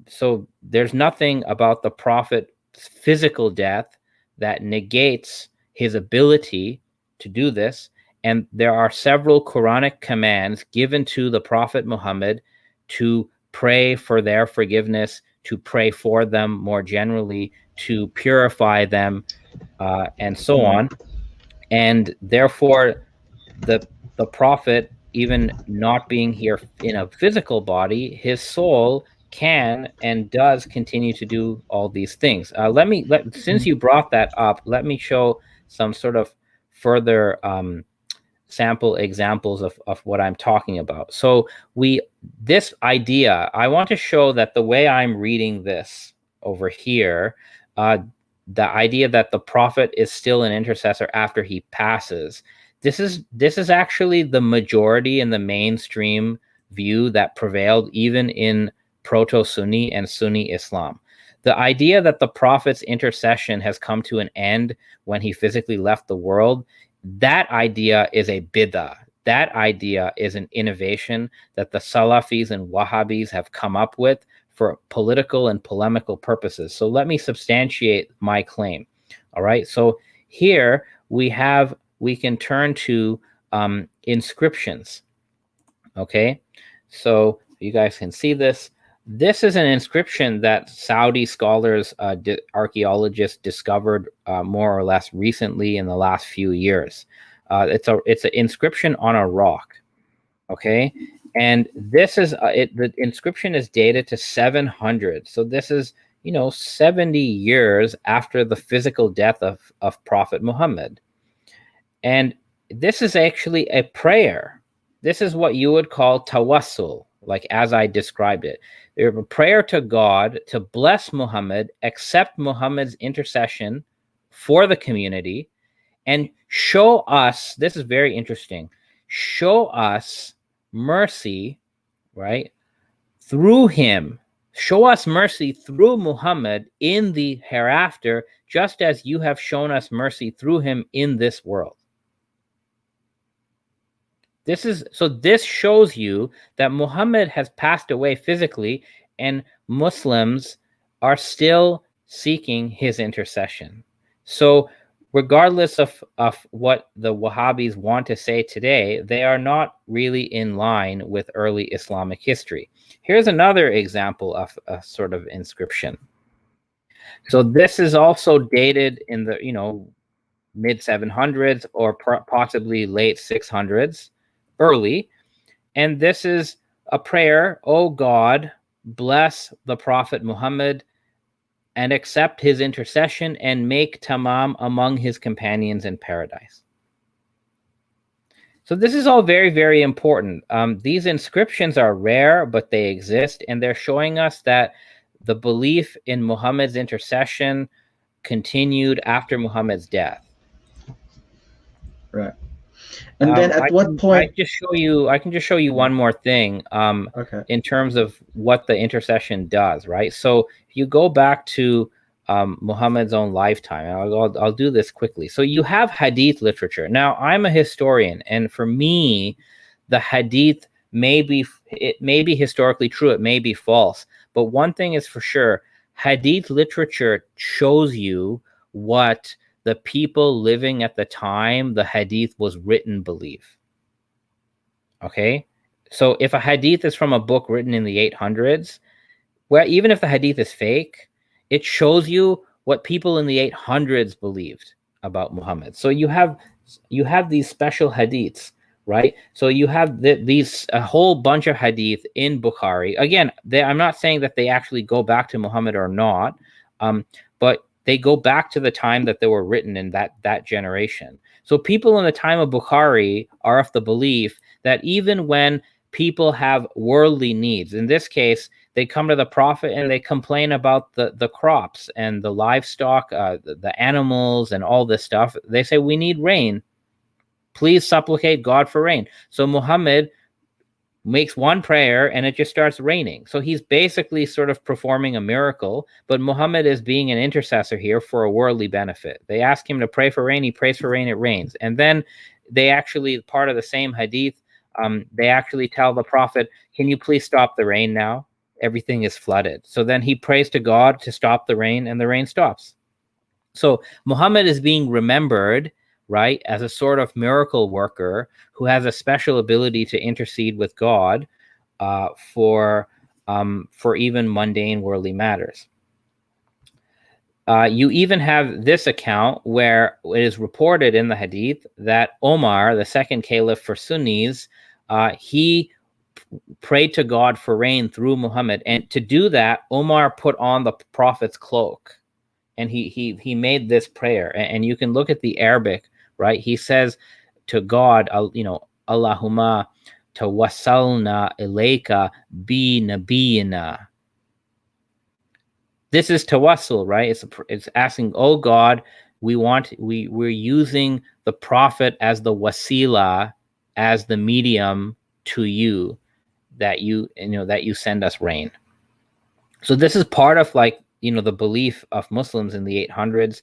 So there's nothing about the prophet's physical death that negates his ability to do this. And there are several Quranic commands given to the Prophet Muhammad to pray for their forgiveness, to pray for them more generally, to purify them, and so on. And therefore, the prophet, even not being here in a physical body, his soul can and does continue to do all these things. Since you brought that up, let me show some sort of further sample examples of what I'm talking about. So this idea, I want to show that the way I'm reading this over here, the idea that the prophet is still an intercessor after he passes, this is actually the majority in the mainstream view that prevailed even in proto-Sunni and Sunni Islam. The idea that the prophet's intercession has come to an end when he physically left the world, that idea is a bid'ah. That idea is an innovation that the Salafis and Wahhabis have come up with for political and polemical purposes. So let me substantiate my claim. All right. So here we can turn to inscriptions. Okay. So you guys can see this. This is an inscription that Saudi scholars, archaeologists discovered more or less recently in the last few years. It's an inscription on a rock, okay? And this is the inscription is dated to 700. So this is 70 years after the physical death of Prophet Muhammad. And this is actually a prayer. This is what you would call tawassul, like as I described it. They're a prayer to God to bless Muhammad, accept Muhammad's intercession for the community, and show us, this is very interesting, show us mercy, right, through him. Show us mercy through Muhammad in the hereafter, just as you have shown us mercy through him in this world. This shows you that Muhammad has passed away physically and Muslims are still seeking his intercession. So regardless of what the Wahhabis want to say today, they are not really in line with early Islamic history. Here's another example of a sort of inscription. So this is also dated in the, mid 700s or possibly late 600s, early. And this is a prayer: "O God, bless the Prophet Muhammad and accept his intercession and make tamam among his companions in paradise." So this is all very, very important. These inscriptions are rare, but they exist, and they're showing us that the belief in Muhammad's intercession continued after Muhammad's death. Right. And then at what point? I can just show you one more thing. Okay. In terms of what the intercession does, right? So if you go back to Muhammad's own lifetime, I'll do this quickly. So you have Hadith literature. Now, I'm a historian, and for me, the Hadith may be historically true, it may be false, but one thing is for sure: Hadith literature shows you what the people living at the time the Hadith was written believe. Okay? So if a Hadith is from a book written in the 800s, well, even if the Hadith is fake, it shows you what people in the 800s believed about Muhammad. So you have these special Hadiths, right? So you have a whole bunch of Hadith in Bukhari. Again, I'm not saying that they actually go back to Muhammad or not, but they go back to the time that they were written in that generation. So people in the time of Bukhari are of the belief that even when people have worldly needs, in this case, they come to the Prophet and they complain about the crops and the livestock, the animals and all this stuff. They say, "We need rain. Please supplicate God for rain." So Muhammad makes one prayer and it just starts raining. So he's basically sort of performing a miracle, but Muhammad is being an intercessor here for a worldly benefit. They ask him to pray for rain, he prays for rain, it rains. And then they actually, part of the same Hadith, they actually tell the Prophet, "Can you please stop the rain now? Everything is flooded." So then he prays to God to stop the rain, and the rain stops. So Muhammad is being remembered, right, as a sort of miracle worker who has a special ability to intercede with God for even mundane worldly matters. You even have this account where it is reported in the Hadith that Omar, the second caliph for Sunnis, he prayed to God for rain through Muhammad. And to do that, Omar put on the Prophet's cloak and he made this prayer. And you can look at the Arabic, right? He says to God, Allahumma tawassalna ilayka bi nabiyina. This is tawassul, right? It's asking, "Oh God, we're using the Prophet as the wasila, as the medium to you, that you send us rain." So this is part of the belief of Muslims in the 800s.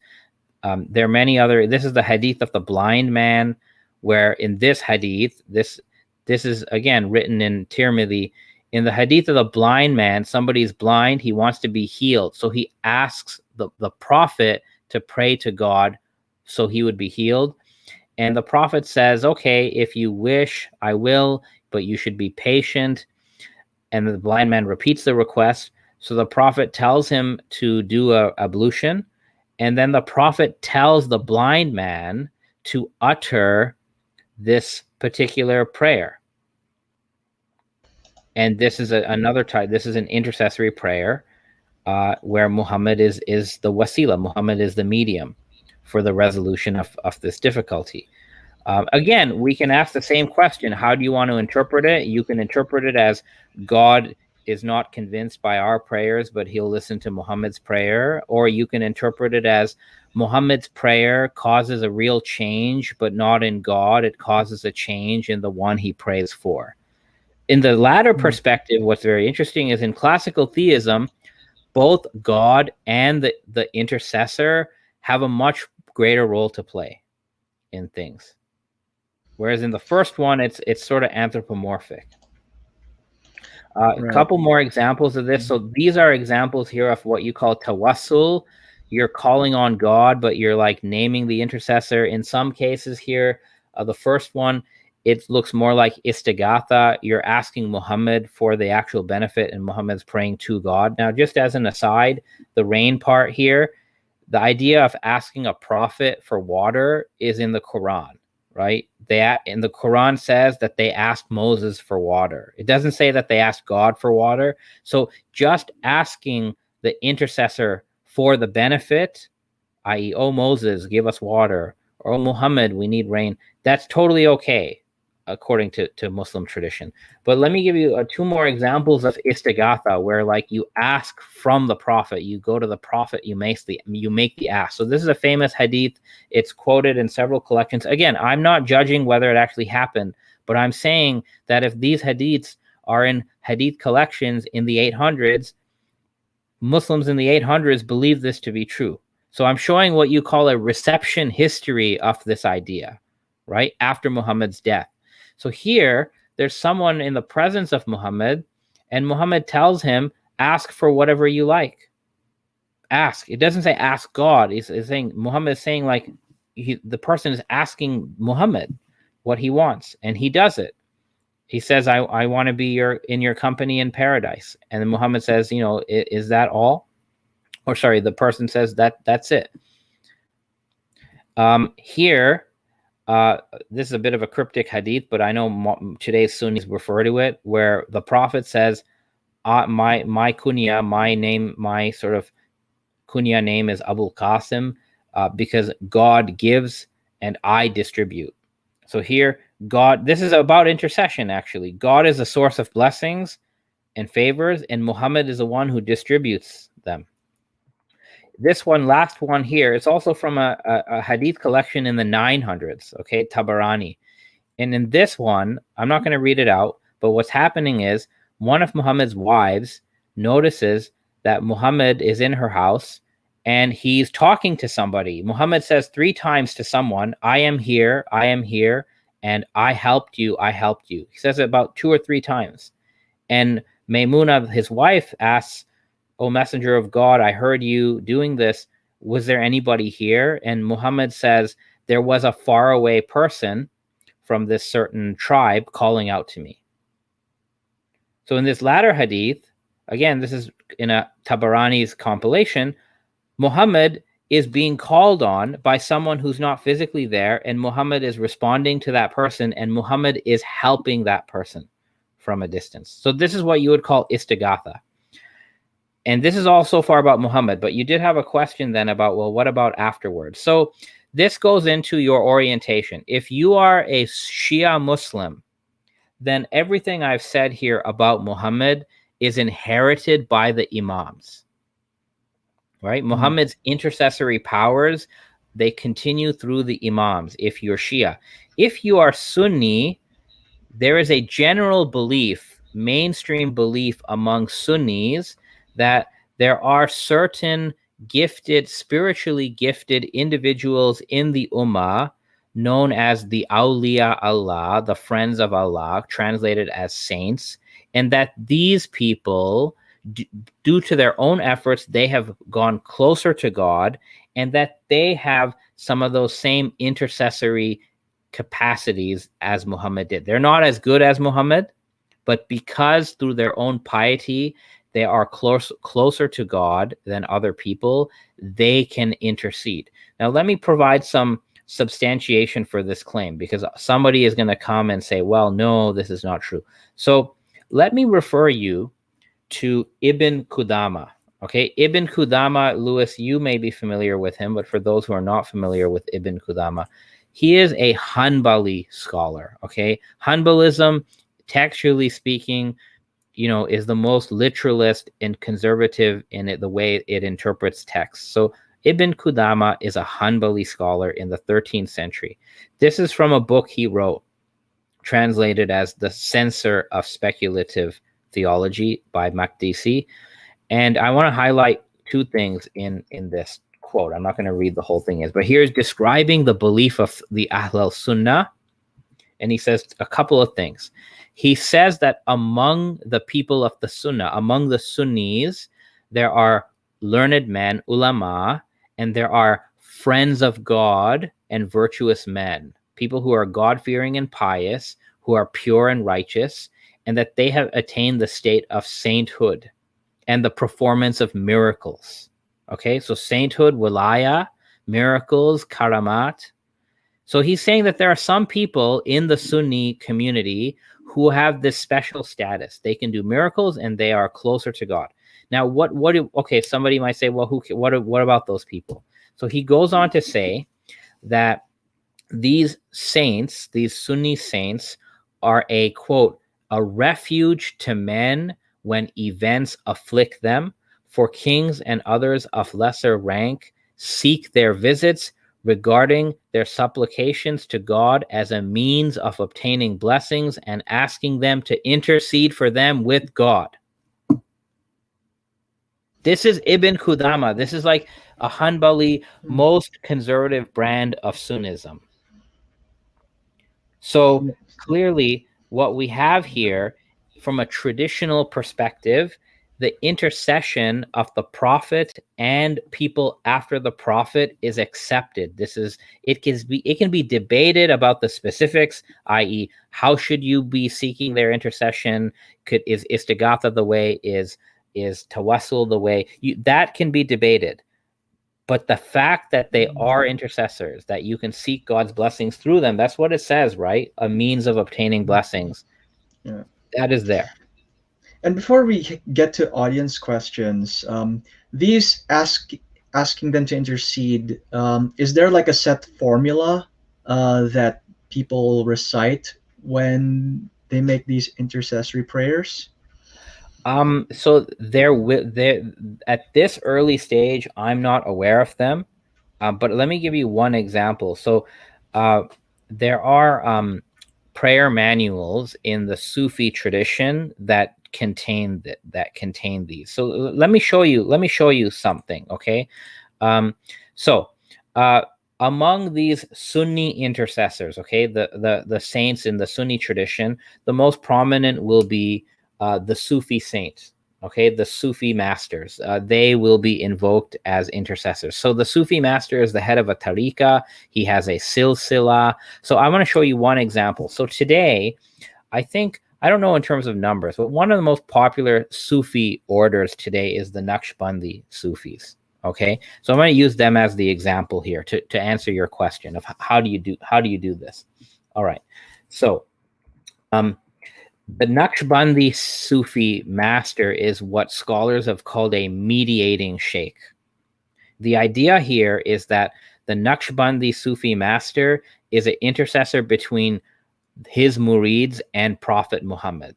There are many other. This is the Hadith of the blind man, where in this Hadith, this is again written in Tirmidhi. In the Hadith of the blind man, somebody's blind, he wants to be healed. So he asks the Prophet to pray to God so he would be healed. And the Prophet says, "Okay, if you wish, I will, but you should be patient." And the blind man repeats the request. So the Prophet tells him to do a ablution. And then the Prophet tells the blind man to utter this particular prayer. And this is another type. This is an intercessory prayer where Muhammad is the wasila. Muhammad is the medium for the resolution of this difficulty. Again, we can ask the same question. How do you want to interpret it? You can interpret it as God is not convinced by our prayers, but he'll listen to Muhammad's prayer. Or you can interpret it as Muhammad's prayer causes a real change, but not in God. It causes a change in the one he prays for. In the latter perspective, what's very interesting is in classical theism, both God and the intercessor have a much greater role to play in things. Whereas in the first one, it's sort of anthropomorphic. A couple more examples of this. So these are examples here of what you call tawassul. you're calling on God, but you're like naming the intercessor. In some cases here, the first one, it looks more like Istagatha. You're asking Muhammad for the actual benefit, and Muhammad's praying to God. Now, just as an aside, the rain part here, the idea of asking a prophet for water is in the Quran, right? In the Quran says that they asked Moses for water. It doesn't say that they asked God for water. So just asking the intercessor for the benefit, i.e., oh Moses, give us water, or oh Muhammad, we need rain, that's totally okay, according to Muslim tradition. But let me give you two more examples of Istagatha, where like you ask from the prophet, you go to the prophet, you make the ask. So this is a famous hadith. It's quoted in several collections. Again, I'm not judging whether it actually happened, but I'm saying that if these hadiths are in hadith collections in the 800s, Muslims in the 800s believe this to be true. So I'm showing what you call a reception history of this idea, right, after Muhammad's death. So here, there's someone in the presence of Muhammad, and Muhammad tells him, ask for whatever you like. Ask. It doesn't say ask God. It's saying, Muhammad is saying like, the person is asking Muhammad what he wants, and he does it. He says, I want to be in your company in paradise. And then Muhammad says, is that all? Or sorry, the person says that's it. Here, this is a bit of a cryptic hadith, but I know today's Sunnis refer to it, where the Prophet says, my kunya, my name, my sort of kunya name is Abul Qasim, because God gives and I distribute. So here, God, this is about intercession, actually. God is the source of blessings and favors, and Muhammad is the one who distributes them. This one, last one here, it's also from a hadith collection in the 900s, okay, Tabarani. And in this one, I'm not going to read it out, but what's happening is one of Muhammad's wives notices that Muhammad is in her house and he's talking to somebody. Muhammad says 3 times to someone, I am here, and I helped you, I helped you. He says it about 2 or 3 times. And Maymuna, his wife, asks, O Messenger of God, I heard you doing this. Was there anybody here? And Muhammad says, there was a faraway person from this certain tribe calling out to me. So in this latter hadith, again, this is in a Tabarani's compilation, Muhammad is being called on by someone who's not physically there, and Muhammad is responding to that person, and Muhammad is helping that person from a distance. So this is what you would call Istagatha. And this is all so far about Muhammad, but you did have a question then about, well, what about afterwards? So this goes into your orientation. If you are a Shia Muslim, then everything I've said here about Muhammad is inherited by the Imams, right? Muhammad's intercessory powers, they continue through the Imams if you're Shia. If you are Sunni, there is a general belief, mainstream belief among Sunnis, that there are certain spiritually gifted individuals in the Ummah known as the Awliya Allah, the friends of Allah, translated as saints, and that these people, due to their own efforts, they have gone closer to God, and that they have some of those same intercessory capacities as Muhammad did. They're not as good as Muhammad, but because through their own piety, they are closer to God than other people, they can intercede. Now, let me provide some substantiation for this claim, because somebody is going to come and say, well, no, this is not true. So let me refer you to Ibn Qudama. Okay, Ibn Qudama, Lewis, you may be familiar with him, but for those who are not familiar with Ibn Qudama, he is a Hanbali scholar. Okay, Hanbalism, textually speaking, is the most literalist and conservative in it, the way it interprets text. So Ibn Qudama is a Hanbali scholar in the 13th century. This is from a book he wrote, translated as The Censor of Speculative Theology by Makdisi. And I want to highlight 2 things in this quote. I'm not going to read the whole thing, but here's describing the belief of the Al-Sunnah. And he says a couple of things. He says that among the people of the Sunnah, among the Sunnis, there are learned men, ulama, and there are friends of God and virtuous men, people who are God-fearing and pious, who are pure and righteous, and that they have attained the state of sainthood and the performance of miracles. Okay, so sainthood, wilaya, miracles, karamat. So he's saying that there are some people in the Sunni community who have this special status. They can do miracles and they are closer to God. Now, okay, somebody might say, well, what about those people? So he goes on to say that these saints, these Sunni saints, are a, quote, a refuge to men when events afflict them, for kings and others of lesser rank seek their visits, regarding their supplications to God as a means of obtaining blessings and asking them to intercede for them with God. This is Ibn Qudama. This is like a Hanbali, most conservative brand of Sunnism. So clearly what we have here from a traditional perspective, the intercession of the prophet and people after the prophet is accepted. It can be debated about the specifics, i.e., how should you be seeking their intercession? Is Istagatha the way? Is Tawassul the way? That can be debated. But the fact that they are intercessors, that you can seek God's blessings through them, that's what it says, right? A means of obtaining blessings. Yeah. That is there. And before we get to audience questions, these asking them to intercede, is there like a set formula that people recite when they make these intercessory prayers? So there at this early stage, I'm not aware of them, but let me give you one example. So there are prayer manuals in the Sufi tradition that contain these. So let me show you something. Okay, so among these Sunni intercessors, okay, the saints in the Sunni tradition, the most prominent will be the Sufi Saints, okay, the Sufi masters. They will be invoked as intercessors. So the Sufi master is the head of a tariqah. He has a silsila. So I want to show you one example. So today, I don't know in terms of numbers, but one of the most popular Sufi orders today is the Nakshbandi Sufis. Okay, so I'm going to use them as the example here to answer your question of how do you do this. All right, so the Nakshbandi Sufi master is what scholars have called a mediating sheikh. The idea here is that the Nakshbandi Sufi master is an intercessor between his murids and Prophet Muhammad.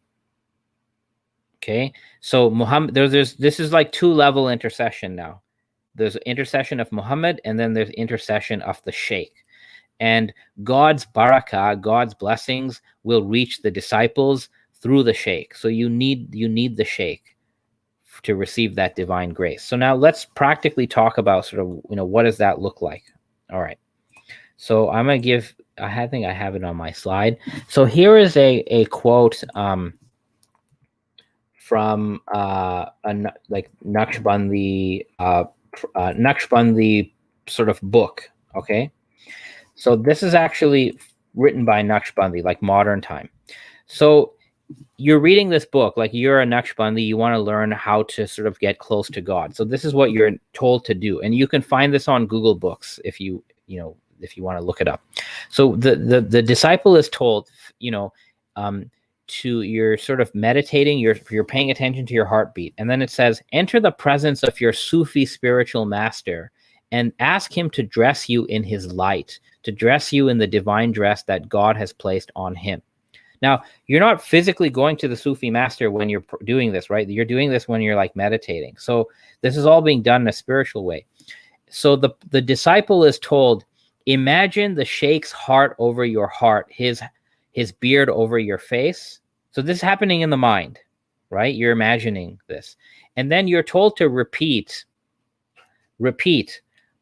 Okay, so Muhammad, this is like two-level intercession now. There's intercession of Muhammad, and then there's intercession of the sheikh. And God's barakah, God's blessings, will reach the disciples through the sheikh. So you need the sheikh to receive that divine grace. So now let's practically talk about sort of, what does that look like? All right. So I'm going to give, I think I have it on my slide. So here is a quote from like Nakshbandi sort of book. Okay. So this is actually written by Nakshbandi, like modern time. So you're reading this book, like you're a Nakshbandi, you want to learn how to sort of get close to God. So this is what you're told to do. And you can find this on Google Books if you want to look it up. So the disciple is told, you're sort of meditating, you're paying attention to your heartbeat. And then it says, enter the presence of your Sufi spiritual master and ask him to dress you in his light, to dress you in the divine dress that God has placed on him. Now, you're not physically going to the Sufi master when you're doing this, right? You're doing this when you're like meditating. So this is all being done in a spiritual way. So the disciple is told, imagine the sheikh's heart over your heart, his beard over your face. So this is happening in the mind, right? You're imagining this. And then you're told to repeat,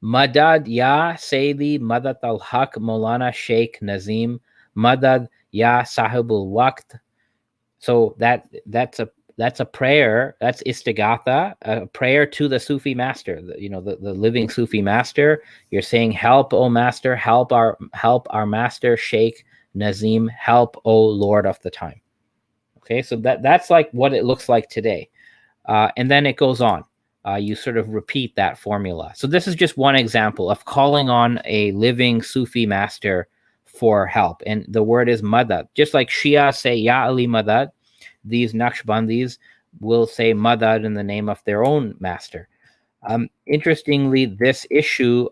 Madad ya Sayyidi Madad al-Haq Maulana Sheikh Nazim Madad Ya Sahibul Waqt. So that's that's a prayer. That's Istagatha, a prayer to the Sufi master, the living Sufi master. You're saying, help, O master, help our master, Sheikh Nazim, help, O Lord of the time. Okay, so that's like what it looks like today. And then it goes on. You sort of repeat that formula. So this is just one example of calling on a living Sufi master for help. And the word is madad. Just like Shia say, Ya Ali madad, these Nakshbandis will say madad in the name of their own master. Interestingly, this issue,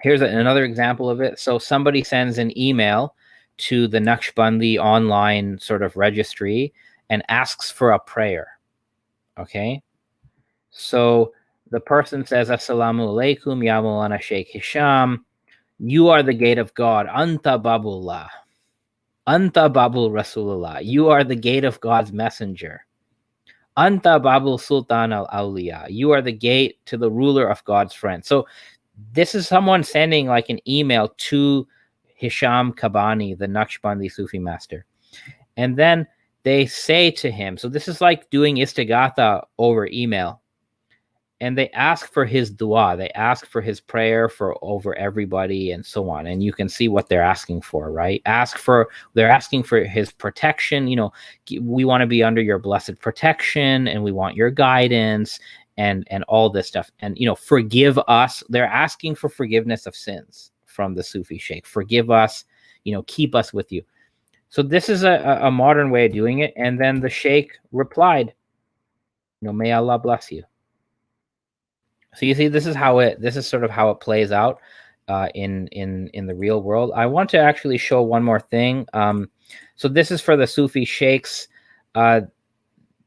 here's another example of it. So somebody sends an email to the Nakshbandi online sort of registry and asks for a prayer. Okay, so the person says, Assalamu alaikum, Ya Maulana Sheikh Hisham. You are the gate of God. Anta Babullah. Anta Babul Rasulullah. You are the gate of God's messenger. Anta Babul Sultan al-Awliya. You are the gate to the ruler of God's friend. So this is someone sending like an email to Hisham Kabani, the Nakshbandi Sufi master. And then they say to him, so this is like doing Istagatha over email. And they ask for his dua. They ask for his prayer for over everybody and so on. And you can see what they're asking for, right? They're asking for his protection. We want to be under your blessed protection, and we want your guidance and all this stuff. And, forgive us. They're asking for forgiveness of sins from the Sufi Sheikh. Forgive us, keep us with you. So this is a modern way of doing it. And then the Sheikh replied, may Allah bless you. So you see, this is sort of how it plays out in the real world. I want to actually show one more thing. So this is for the Sufi sheikhs.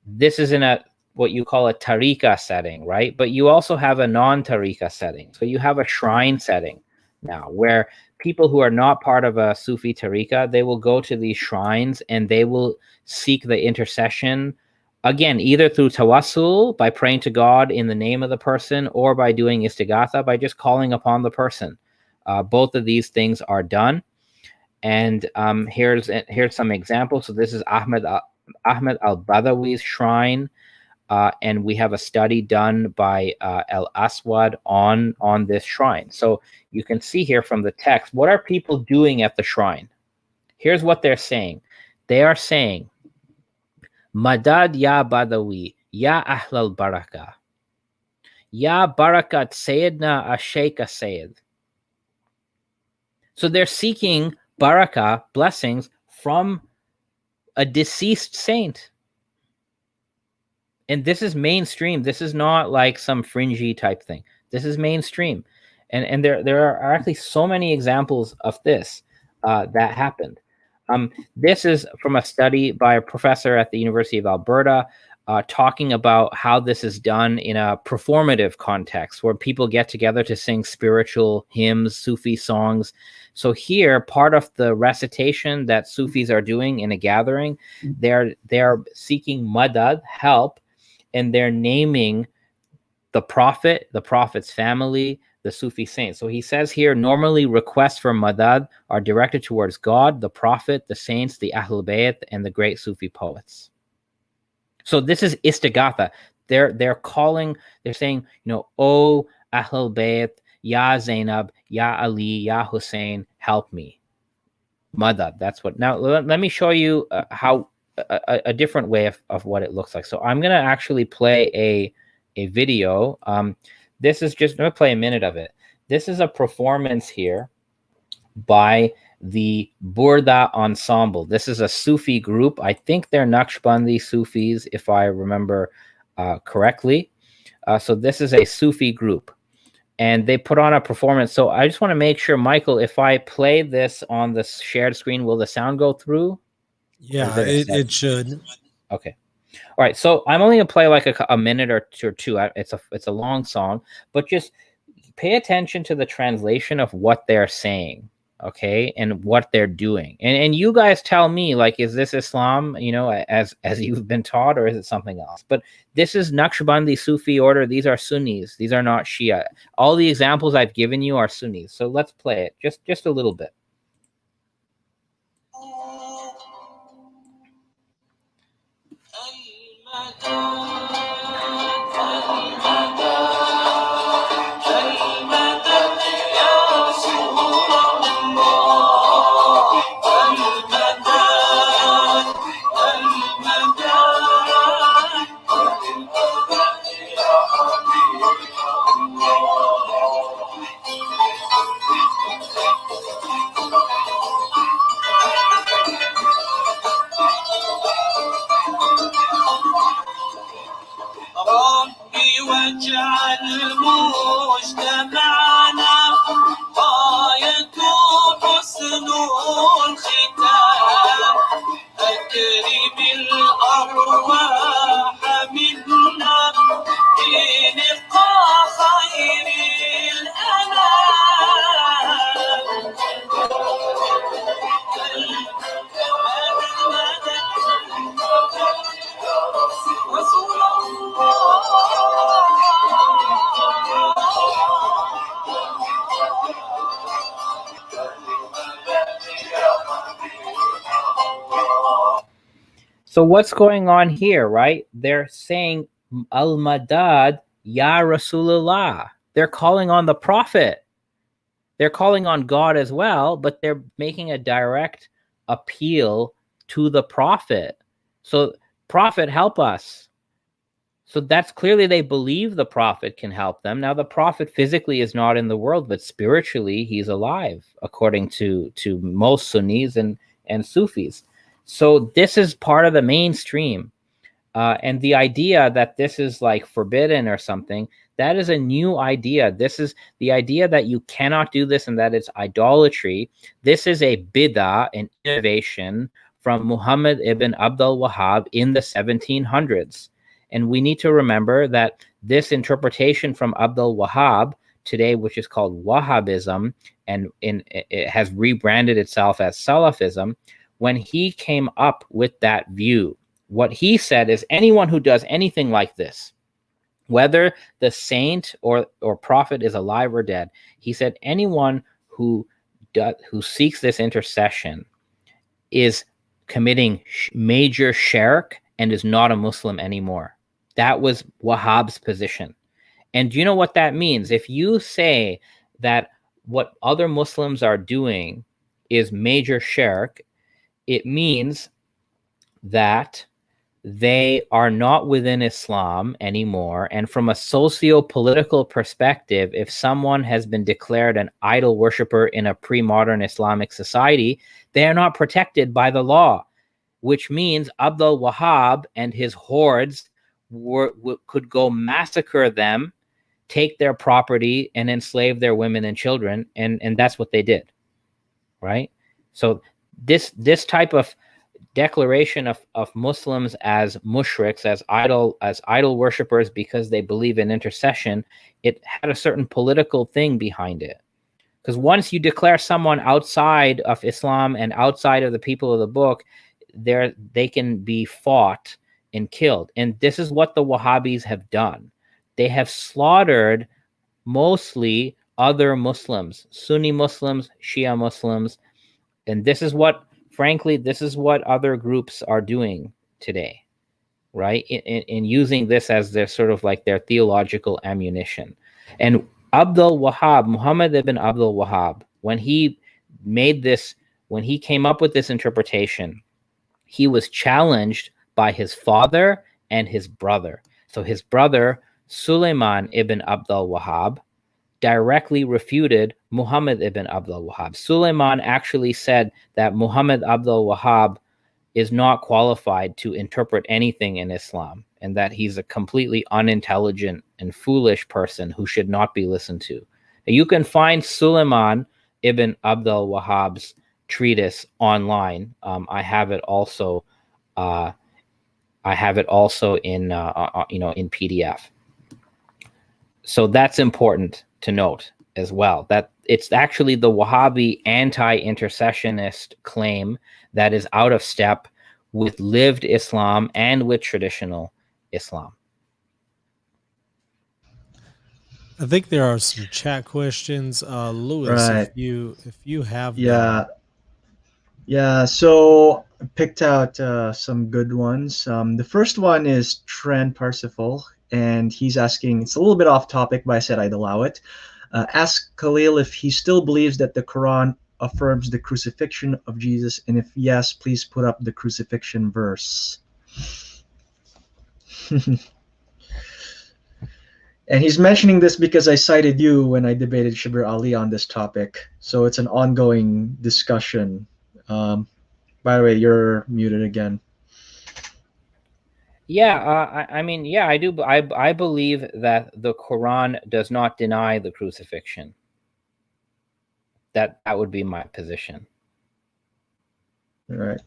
This is in what you call a tariqa setting, right? But you also have a non-tariqa setting. So you have a shrine setting now where people who are not part of a Sufi tariqa, they will go to these shrines and they will seek the intercession, again, either through tawassul, by praying to God in the name of the person, or by doing istigatha, by just calling upon the person. Both of these things are done. And here's some examples. So this is Ahmed al-Badawi's shrine. And we have a study done by Al-Aswad on this shrine. So you can see here from the text, what are people doing at the shrine? Here's what they're saying. They are saying, Madad ya Badawi, ya Ahlal Baraka, ya Barakat Sayyidna Ashayka Sayyid. So they're seeking baraka, blessings, from a deceased saint. And this is mainstream. This is not like some fringy type thing. This is mainstream. And there are actually so many examples of this that happened. This is from a study by a professor at the University of Alberta talking about how this is done in a performative context where people get together to sing spiritual hymns, Sufi songs. So here, part of the recitation that Sufis are doing in a gathering, they're seeking madad, help, and they're naming the prophet, the prophet's family, the Sufi saints. So he says here, normally requests for madad are directed towards God, the prophet, the saints, the Ahlul Bayt, and the great Sufi poets. So this is istagatha. They're saying, O Ahlul Bayt, Ya Zainab, Ya Ali, Ya Hussein, help me. Madad, that's what. Now, let me show you how a different way of what it looks like. So I'm going to actually play a video. This is just, I'm going to play a minute of it. This is a performance here by the Burda Ensemble. This is a Sufi group. I think they're Nakshbandi Sufis, if I remember correctly. So this is a Sufi group. And they put on a performance. So I just want to make sure, Michael, if I play this on the shared screen, will the sound go through? Yeah, it should. Okay. All right, so I'm only gonna play like a minute or two. It's a long song, but just pay attention to the translation of what they're saying, okay, and what they're doing. And you guys tell me, like, is this Islam, as you've been taught, or is it something else? But this is Nakshbandi Sufi order. These are Sunnis. These are not Shia. All the examples I've given you are Sunnis. So let's play it just a little bit. So what's going on here, right? They're saying Al-Madad Ya Rasulullah. They're calling on the Prophet. They're calling on God as well, but they're making a direct appeal to the Prophet. So, Prophet, help us. So that's clearly they believe the Prophet can help them. Now, the Prophet physically is not in the world, but spiritually he's alive, according to most Sunnis and Sufis. So this is part of the mainstream. And the idea that this is like forbidden or something, that is a new idea. This is the idea that you cannot do this and that it's idolatry. This is a bid'ah, an innovation from Muhammad ibn Abdul Wahhab in the 1700s. And we need to remember that this interpretation from Abdul Wahhab today, which is called Wahhabism, and it has rebranded itself as Salafism, when he came up with that view, what he said is anyone who does anything like this, whether the saint or prophet is alive or dead, he said anyone who seeks this intercession is committing major shirk and is not a Muslim anymore. That was Wahhab's position. And do you know what that means? If you say that what other Muslims are doing is major shirk, it means that they are not within Islam anymore. And from a socio-political perspective, if someone has been declared an idol worshiper in a pre-modern Islamic society, they are not protected by the law, which means Abdul Wahhab and his hordes could go massacre them, take their property, and enslave their women and children. And that's what they did, right? So this type of declaration of Muslims as mushriks, as idol worshippers because they believe in intercession, it had a certain political thing behind it. Because once you declare someone outside of Islam and outside of the people of the book, they can be fought and killed. And this is what the Wahhabis have done. They have slaughtered mostly other Muslims, Sunni Muslims, Shia Muslims, and this is what other groups are doing today, right? In using this as their sort of like their theological ammunition. And Abdul Wahhab, Muhammad ibn Abdul Wahhab, when he came up with this interpretation, he was challenged by his father and his brother. So his brother, Sulaiman ibn Abdul Wahhab, directly refuted Muhammad ibn Abdul Wahhab. Sulaiman actually said that Muhammad Abdul Wahhab is not qualified to interpret anything in Islam, and that he's a completely unintelligent and foolish person who should not be listened to. You can find Sulaiman ibn Abdul Wahhab's treatise online. I have it also in in PDF. So that's important to note as well, that it's actually the Wahhabi anti-intercessionist claim that is out of step with lived Islam and with traditional Islam. I think there are some chat questions. Louis, Right. if you have Yeah. So picked out some good ones. The first one is Trent Parsifal, and he's asking, it's a little bit off topic, but I said I'd allow it. Ask Khalil if he still believes that the Quran affirms the crucifixion of Jesus, and if yes, please put up the crucifixion verse. And he's mentioning this because I cited you when I debated Shabir Ali on this topic. So it's an ongoing discussion. By the way, you're muted again. Yeah, I mean, yeah, I do. I believe that the Quran does not deny the crucifixion. That would be my position. All right.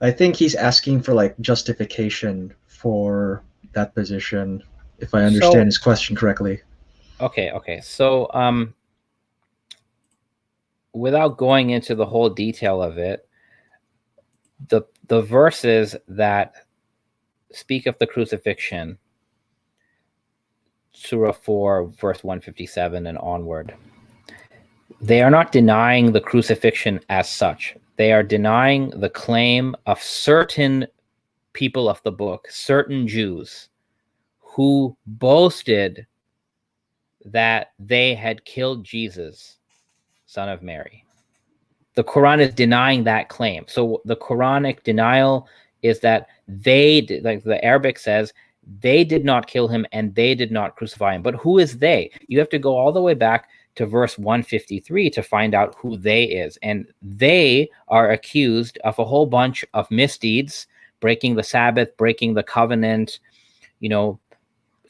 I think he's asking for like justification for that position, if I understand his question correctly. Okay. So, without going into the whole detail of it, the verses that speak of the crucifixion, Surah 4, verse 157 and onward, they are not denying the crucifixion as such. They are denying the claim of certain people of the book, certain Jews, who boasted that they had killed Jesus, son of Mary. The Quran is denying that claim. So the Quranic denial is that they did, like the Arabic says, they did not kill him and they did not crucify him. But who is they? You have to go all the way back to verse 153 to find out who they is. And they are accused of a whole bunch of misdeeds, breaking the Sabbath, breaking the covenant,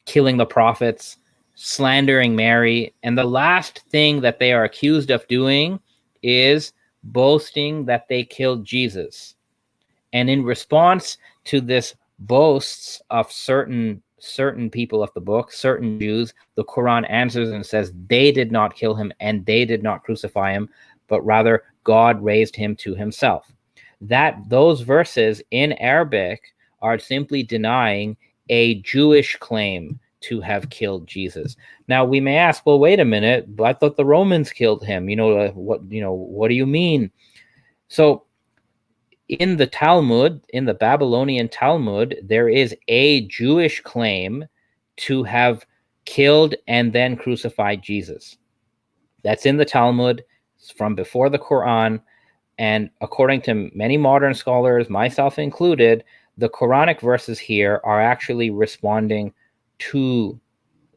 killing the prophets, slandering Mary. And the last thing that they are accused of doing is boasting that they killed Jesus. And in response to this boasts of certain people of the book, certain Jews, the Quran answers and says they did not kill him and they did not crucify him, but rather God raised him to himself. Those verses in Arabic are simply denying a Jewish claim to have killed Jesus. Now we may ask, well, wait a minute, but I thought the Romans killed him. What do you mean? So in the Talmud, in the Babylonian Talmud, there is a Jewish claim to have killed and then crucified Jesus. That's in the Talmud. It's from before the Quran. And according to many modern scholars, myself included, the Quranic verses here are actually responding to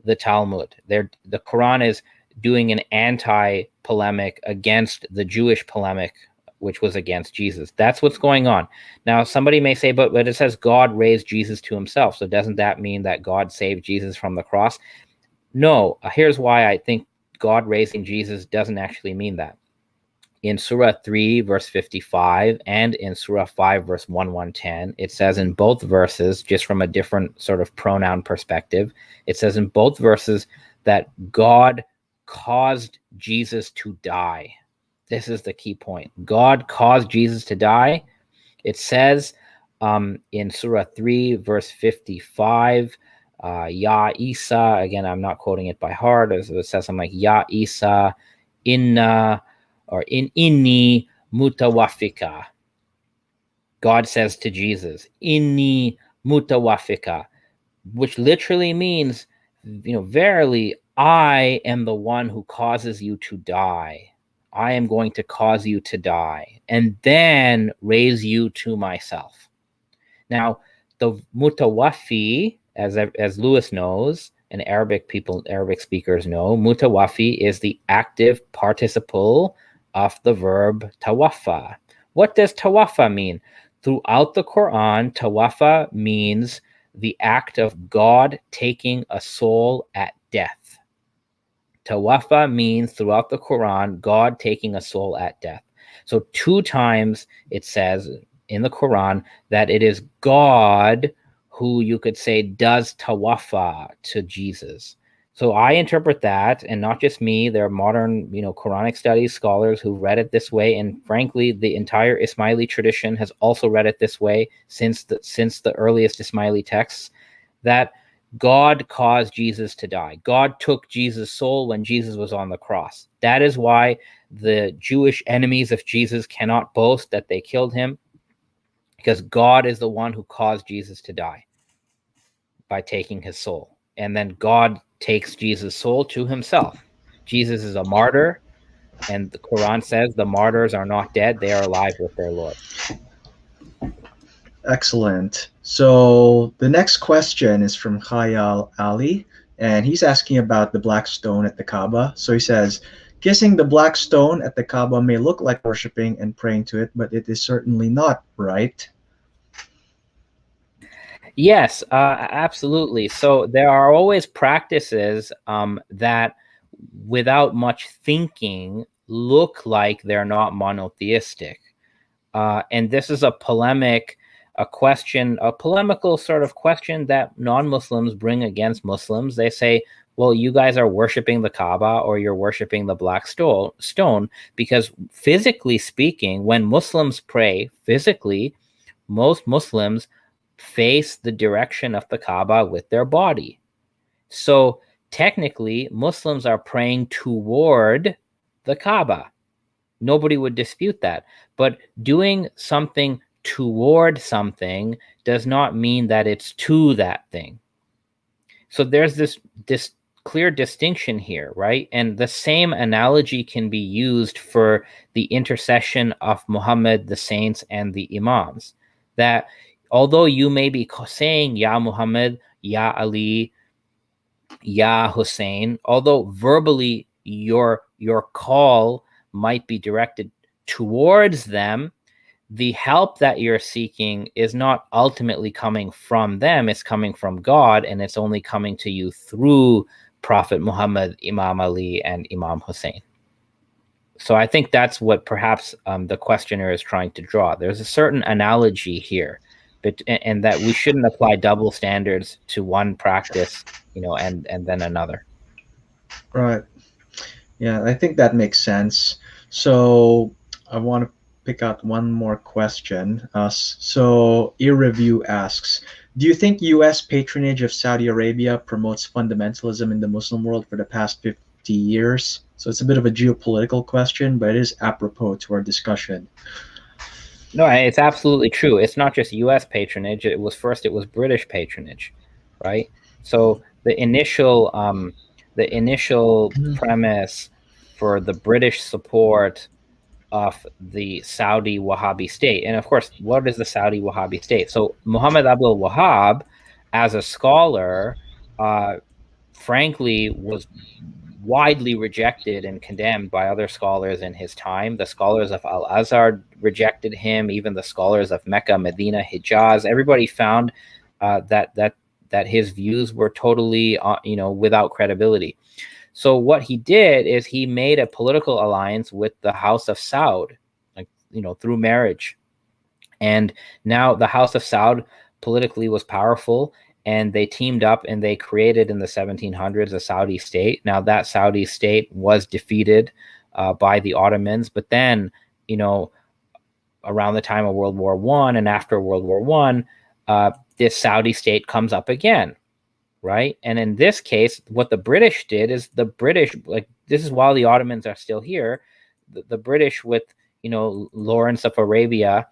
the Talmud. The Quran is doing an anti-polemic against the Jewish polemic, which was against Jesus. That's what's going on. Now, somebody may say, but it says God raised Jesus to himself. So doesn't that mean that God saved Jesus from the cross? No. Here's why I think God raising Jesus doesn't actually mean that. In Surah 3, verse 55, and in Surah 5, verse 1110, it says in both verses, just from a different sort of pronoun perspective, it says in both verses that God caused Jesus to die. This is the key point. God caused Jesus to die. It says in Surah 3, verse 55, Ya Isa, again, I'm not quoting it by heart. It says something like, Ya Isa, inna, or in inni mutawafika. God says to Jesus, inni mutawafika, which literally means, verily, I am the one who causes you to die. I am going to cause you to die and then raise you to myself. Now, the mutawafi, as Lewis knows, and Arabic speakers know, mutawafi is the active participle of the verb tawaffa. What does tawaffa mean? Throughout the Quran, tawaffa means the act of God taking a soul at death. Tawaffa means throughout the Quran, God taking a soul at death. So 2 times it says in the Quran that it is God who you could say does tawaffa to Jesus. So I interpret that, and not just me, there are modern, Quranic studies scholars who read it this way, and frankly, the entire Ismaili tradition has also read it this way since the earliest Ismaili texts, that God caused Jesus to die. God took Jesus' soul when Jesus was on the cross. That is why the Jewish enemies of Jesus cannot boast that they killed him. because God is the one who caused Jesus to die by taking his soul. And then God takes Jesus' soul to himself. Jesus is a martyr, and the Quran says the martyrs are not dead, they are alive with their Lord. Excellent. So the next question is from Khayal Ali, and he's asking about the black stone at the Kaaba. So he says, kissing the black stone at the Kaaba may look like worshiping and praying to it, but it is certainly not, right? Yes, absolutely. So there are always practices that, without much thinking, look like they're not monotheistic. And this is a polemical sort of question that non-Muslims bring against Muslims. They say, well, you guys are worshiping the Kaaba or you're worshiping the black stone, because physically speaking, when Muslims pray, physically, most Muslims face the direction of the Kaaba with their body. So technically, Muslims are praying toward the Kaaba. Nobody would dispute that. But doing something toward something does not mean that it's to that thing. So there's this clear distinction here, right? And the same analogy can be used for the intercession of Muhammad, the saints, and the imams. That although you may be saying Ya Muhammad, Ya Ali, Ya Hussein, although verbally your call might be directed towards them, the help that you're seeking is not ultimately coming from them, it's coming from God, and it's only coming to you through Prophet Muhammad, Imam Ali, and Imam Hussein. So I think that's what perhaps the questioner is trying to draw. There's a certain analogy here, and that we shouldn't apply double standards to one practice, and then another. Right. Yeah, I think that makes sense. So I want to pick out one more question. So eReview asks, do you think U.S. patronage of Saudi Arabia promotes fundamentalism in the Muslim world for the past 50 years? So it's a bit of a geopolitical question, but it is apropos to our discussion. No, it's absolutely true. It's not just U.S. patronage. It was British patronage, right? So the initial premise for the British support of the Saudi Wahhabi state, and of course, what is the Saudi Wahhabi state? So Muhammad Abdul Wahhab, as a scholar, frankly, was widely rejected and condemned by other scholars in his time. The scholars of Al-Azhar rejected him. Even the scholars of Mecca, Medina, Hijaz, everybody found that his views were totally, without credibility. So what he did is he made a political alliance with the House of Saud, through marriage. And now the House of Saud politically was powerful, and they teamed up and they created in the 1700s a Saudi state. Now that Saudi state was defeated by the Ottomans, but then, around the time of World War I and after World War I, this Saudi state comes up again, right? And in this case, what the British did is this is while the Ottomans are still here, the British with, Lawrence of Arabia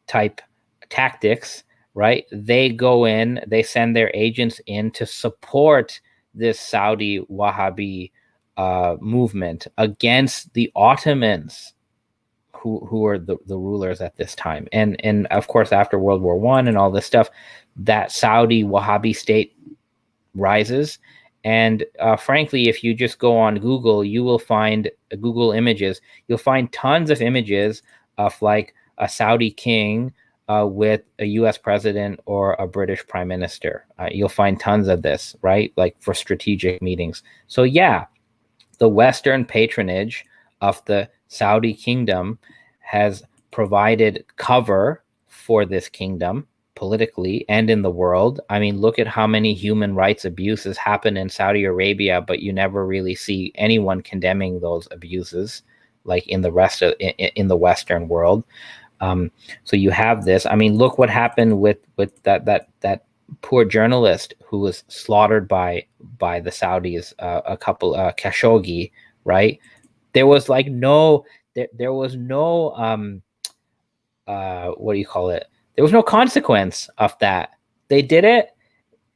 type tactics, right? They go in, they send their agents in to support this Saudi Wahhabi movement against the Ottomans, who are the rulers at this time. And of course, after World War I and all this stuff, that Saudi Wahhabi state rises. And frankly, if you just go on Google, you will find Google images. You'll find tons of images of like a Saudi king with a U.S. president or a British prime minister. You'll find tons of this, right? Like for strategic meetings. So yeah, the Western patronage of the Saudi kingdom has provided cover for this kingdom politically and in the world. I mean, look at how many human rights abuses happen in Saudi Arabia, but you never really see anyone condemning those abuses like in the rest of in the Western world. So you have this. I mean, look what happened with that poor journalist who was slaughtered by the Saudis, a couple Khashoggi, right? There was like no what do you call it? There was no consequence of that. They did it,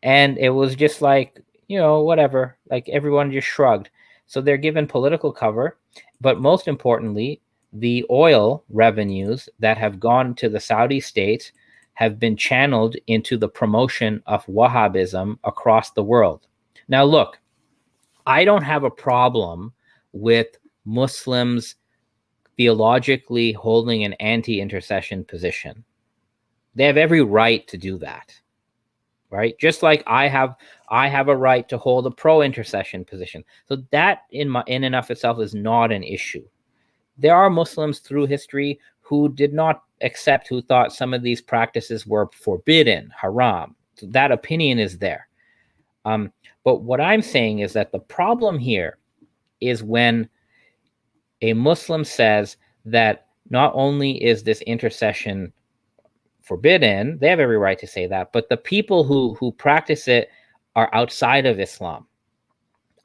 and it was just like, whatever. Like everyone just shrugged. So they're given political cover, but most importantly, the oil revenues that have gone to the Saudi states have been channeled into the promotion of Wahhabism across the world. Now, look, I don't have a problem with Muslims theologically holding an anti-intercession position. They have every right to do that, right? Just like I have a right to hold a pro-intercession position. So that in and of itself is not an issue. There are Muslims through history who did not accept, who thought some of these practices were forbidden, haram. So that opinion is there. But what I'm saying is that the problem here is when a Muslim says that not only is this intercession forbidden, they have every right to say that, but the people who practice it are outside of Islam.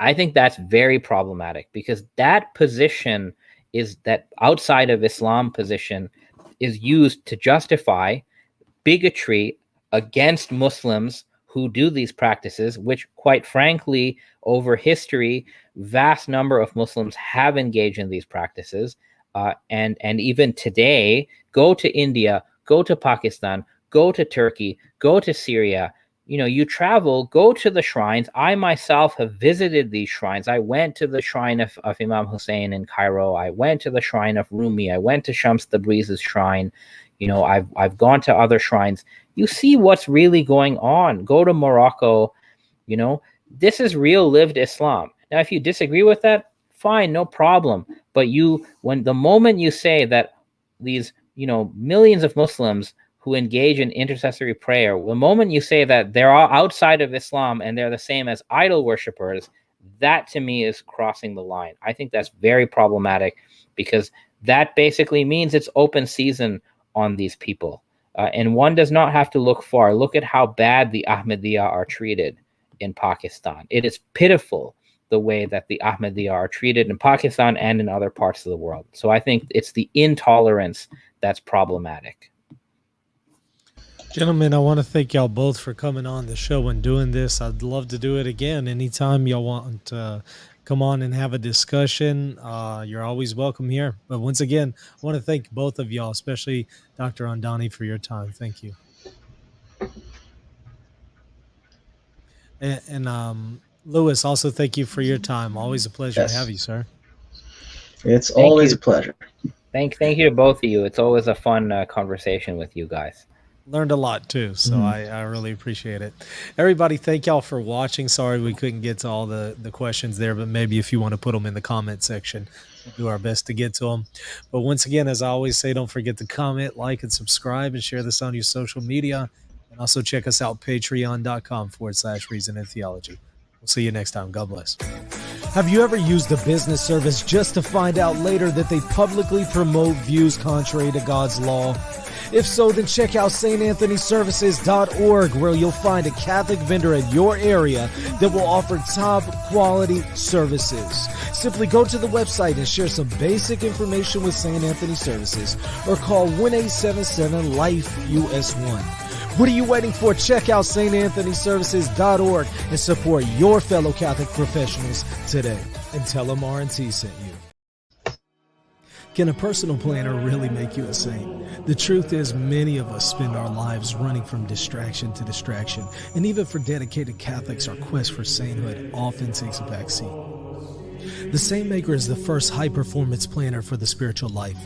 I think that's very problematic, because that position is that outside of Islam position is used to justify bigotry against Muslims who do these practices, which quite frankly, over history, vast number of Muslims have engaged in these practices. And even today, go to India, go to Pakistan, go to Turkey, go to Syria. You travel, go to the shrines. I myself have visited these shrines. I went to the shrine of Imam Hussein in Cairo. I went to the shrine of Rumi. I went to Shams Tabriz's shrine. I've gone to other shrines. You see what's really going on. Go to Morocco. This is real lived Islam. Now, if you disagree with that, fine, no problem. But the moment you say that these, millions of Muslims who engage in intercessory prayer, the moment you say that they're all outside of Islam and they're the same as idol worshippers, that to me is crossing the line. I think that's very problematic, because that basically means it's open season on these people. And one does not have to look far. Look at how bad the Ahmadiyya are treated in Pakistan. It is pitiful the way that the Ahmadiyya are treated in Pakistan and in other parts of the world. So I think it's the intolerance that's problematic. Gentlemen, I want to thank y'all both for coming on the show and doing this. I'd love to do it again. Anytime y'all want to come on and have a discussion, you're always welcome here. But once again, I want to thank both of y'all, especially Dr. Andani, for your time. Thank you. And Louis, also thank you for your time. Always a pleasure to have you, sir. It's always a pleasure. Thank you to both of you. It's always a fun conversation with you guys. Learned a lot too, so I really appreciate it. Everybody, thank y'all for watching. Sorry we couldn't get to all the questions there, but maybe if you want to put them in the comment section, we'll do our best to get to them. But once again, as I always say, don't forget to comment, like, and subscribe, and share this on your social media. And also check us out, patreon.com/Reason and Theology. We'll see you next time. God bless. Have you ever used a business service just to find out later that they publicly promote views contrary to God's law? If so, then check out StAnthonyServices.org, where you'll find a Catholic vendor in your area that will offer top quality services. Simply go to the website and share some basic information with St. Anthony Services, or call 1-877-LIFE-US1. What are you waiting for? Check out StAnthonyServices.org and support your fellow Catholic professionals today. And tell them R&T sent you. Can a personal planner really make you a saint? The truth is, many of us spend our lives running from distraction to distraction. And even for dedicated Catholics, our quest for sainthood often takes a backseat. The Saint Maker is the first high-performance planner for the spiritual life,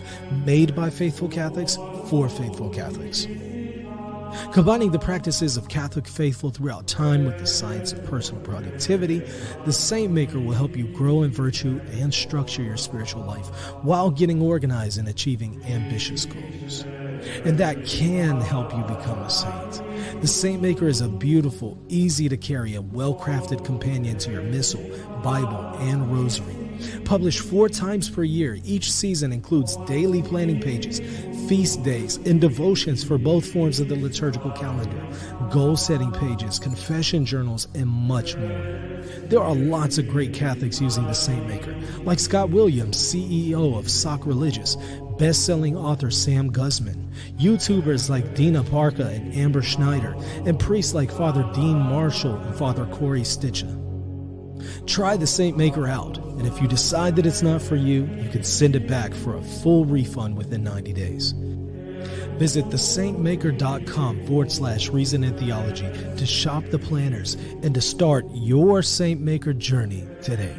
made by faithful Catholics for faithful Catholics. Combining the practices of Catholic faithful throughout time with the science of personal productivity, the Saint Maker will help you grow in virtue and structure your spiritual life while getting organized and achieving ambitious goals. And that can help you become a saint. The Saint Maker is a beautiful, easy to carry, and well-crafted companion to your Missal, Bible, and Rosary. Published 4 times per year, each season includes daily planning pages, feast days, and devotions for both forms of the liturgical calendar, goal-setting pages, confession journals, and much more. There are lots of great Catholics using the Saint Maker, like Scott Williams, CEO of Sock Religious, best-selling author Sam Guzman, YouTubers like Dina Parka and Amber Schneider, and priests like Father Dean Marshall and Father Corey Stitcha. Try the Saint Maker out, and if you decide that it's not for you, you can send it back for a full refund within 90 days. Visit thesaintmaker.com/reason and theology to shop the planners and to start your Saint Maker journey today.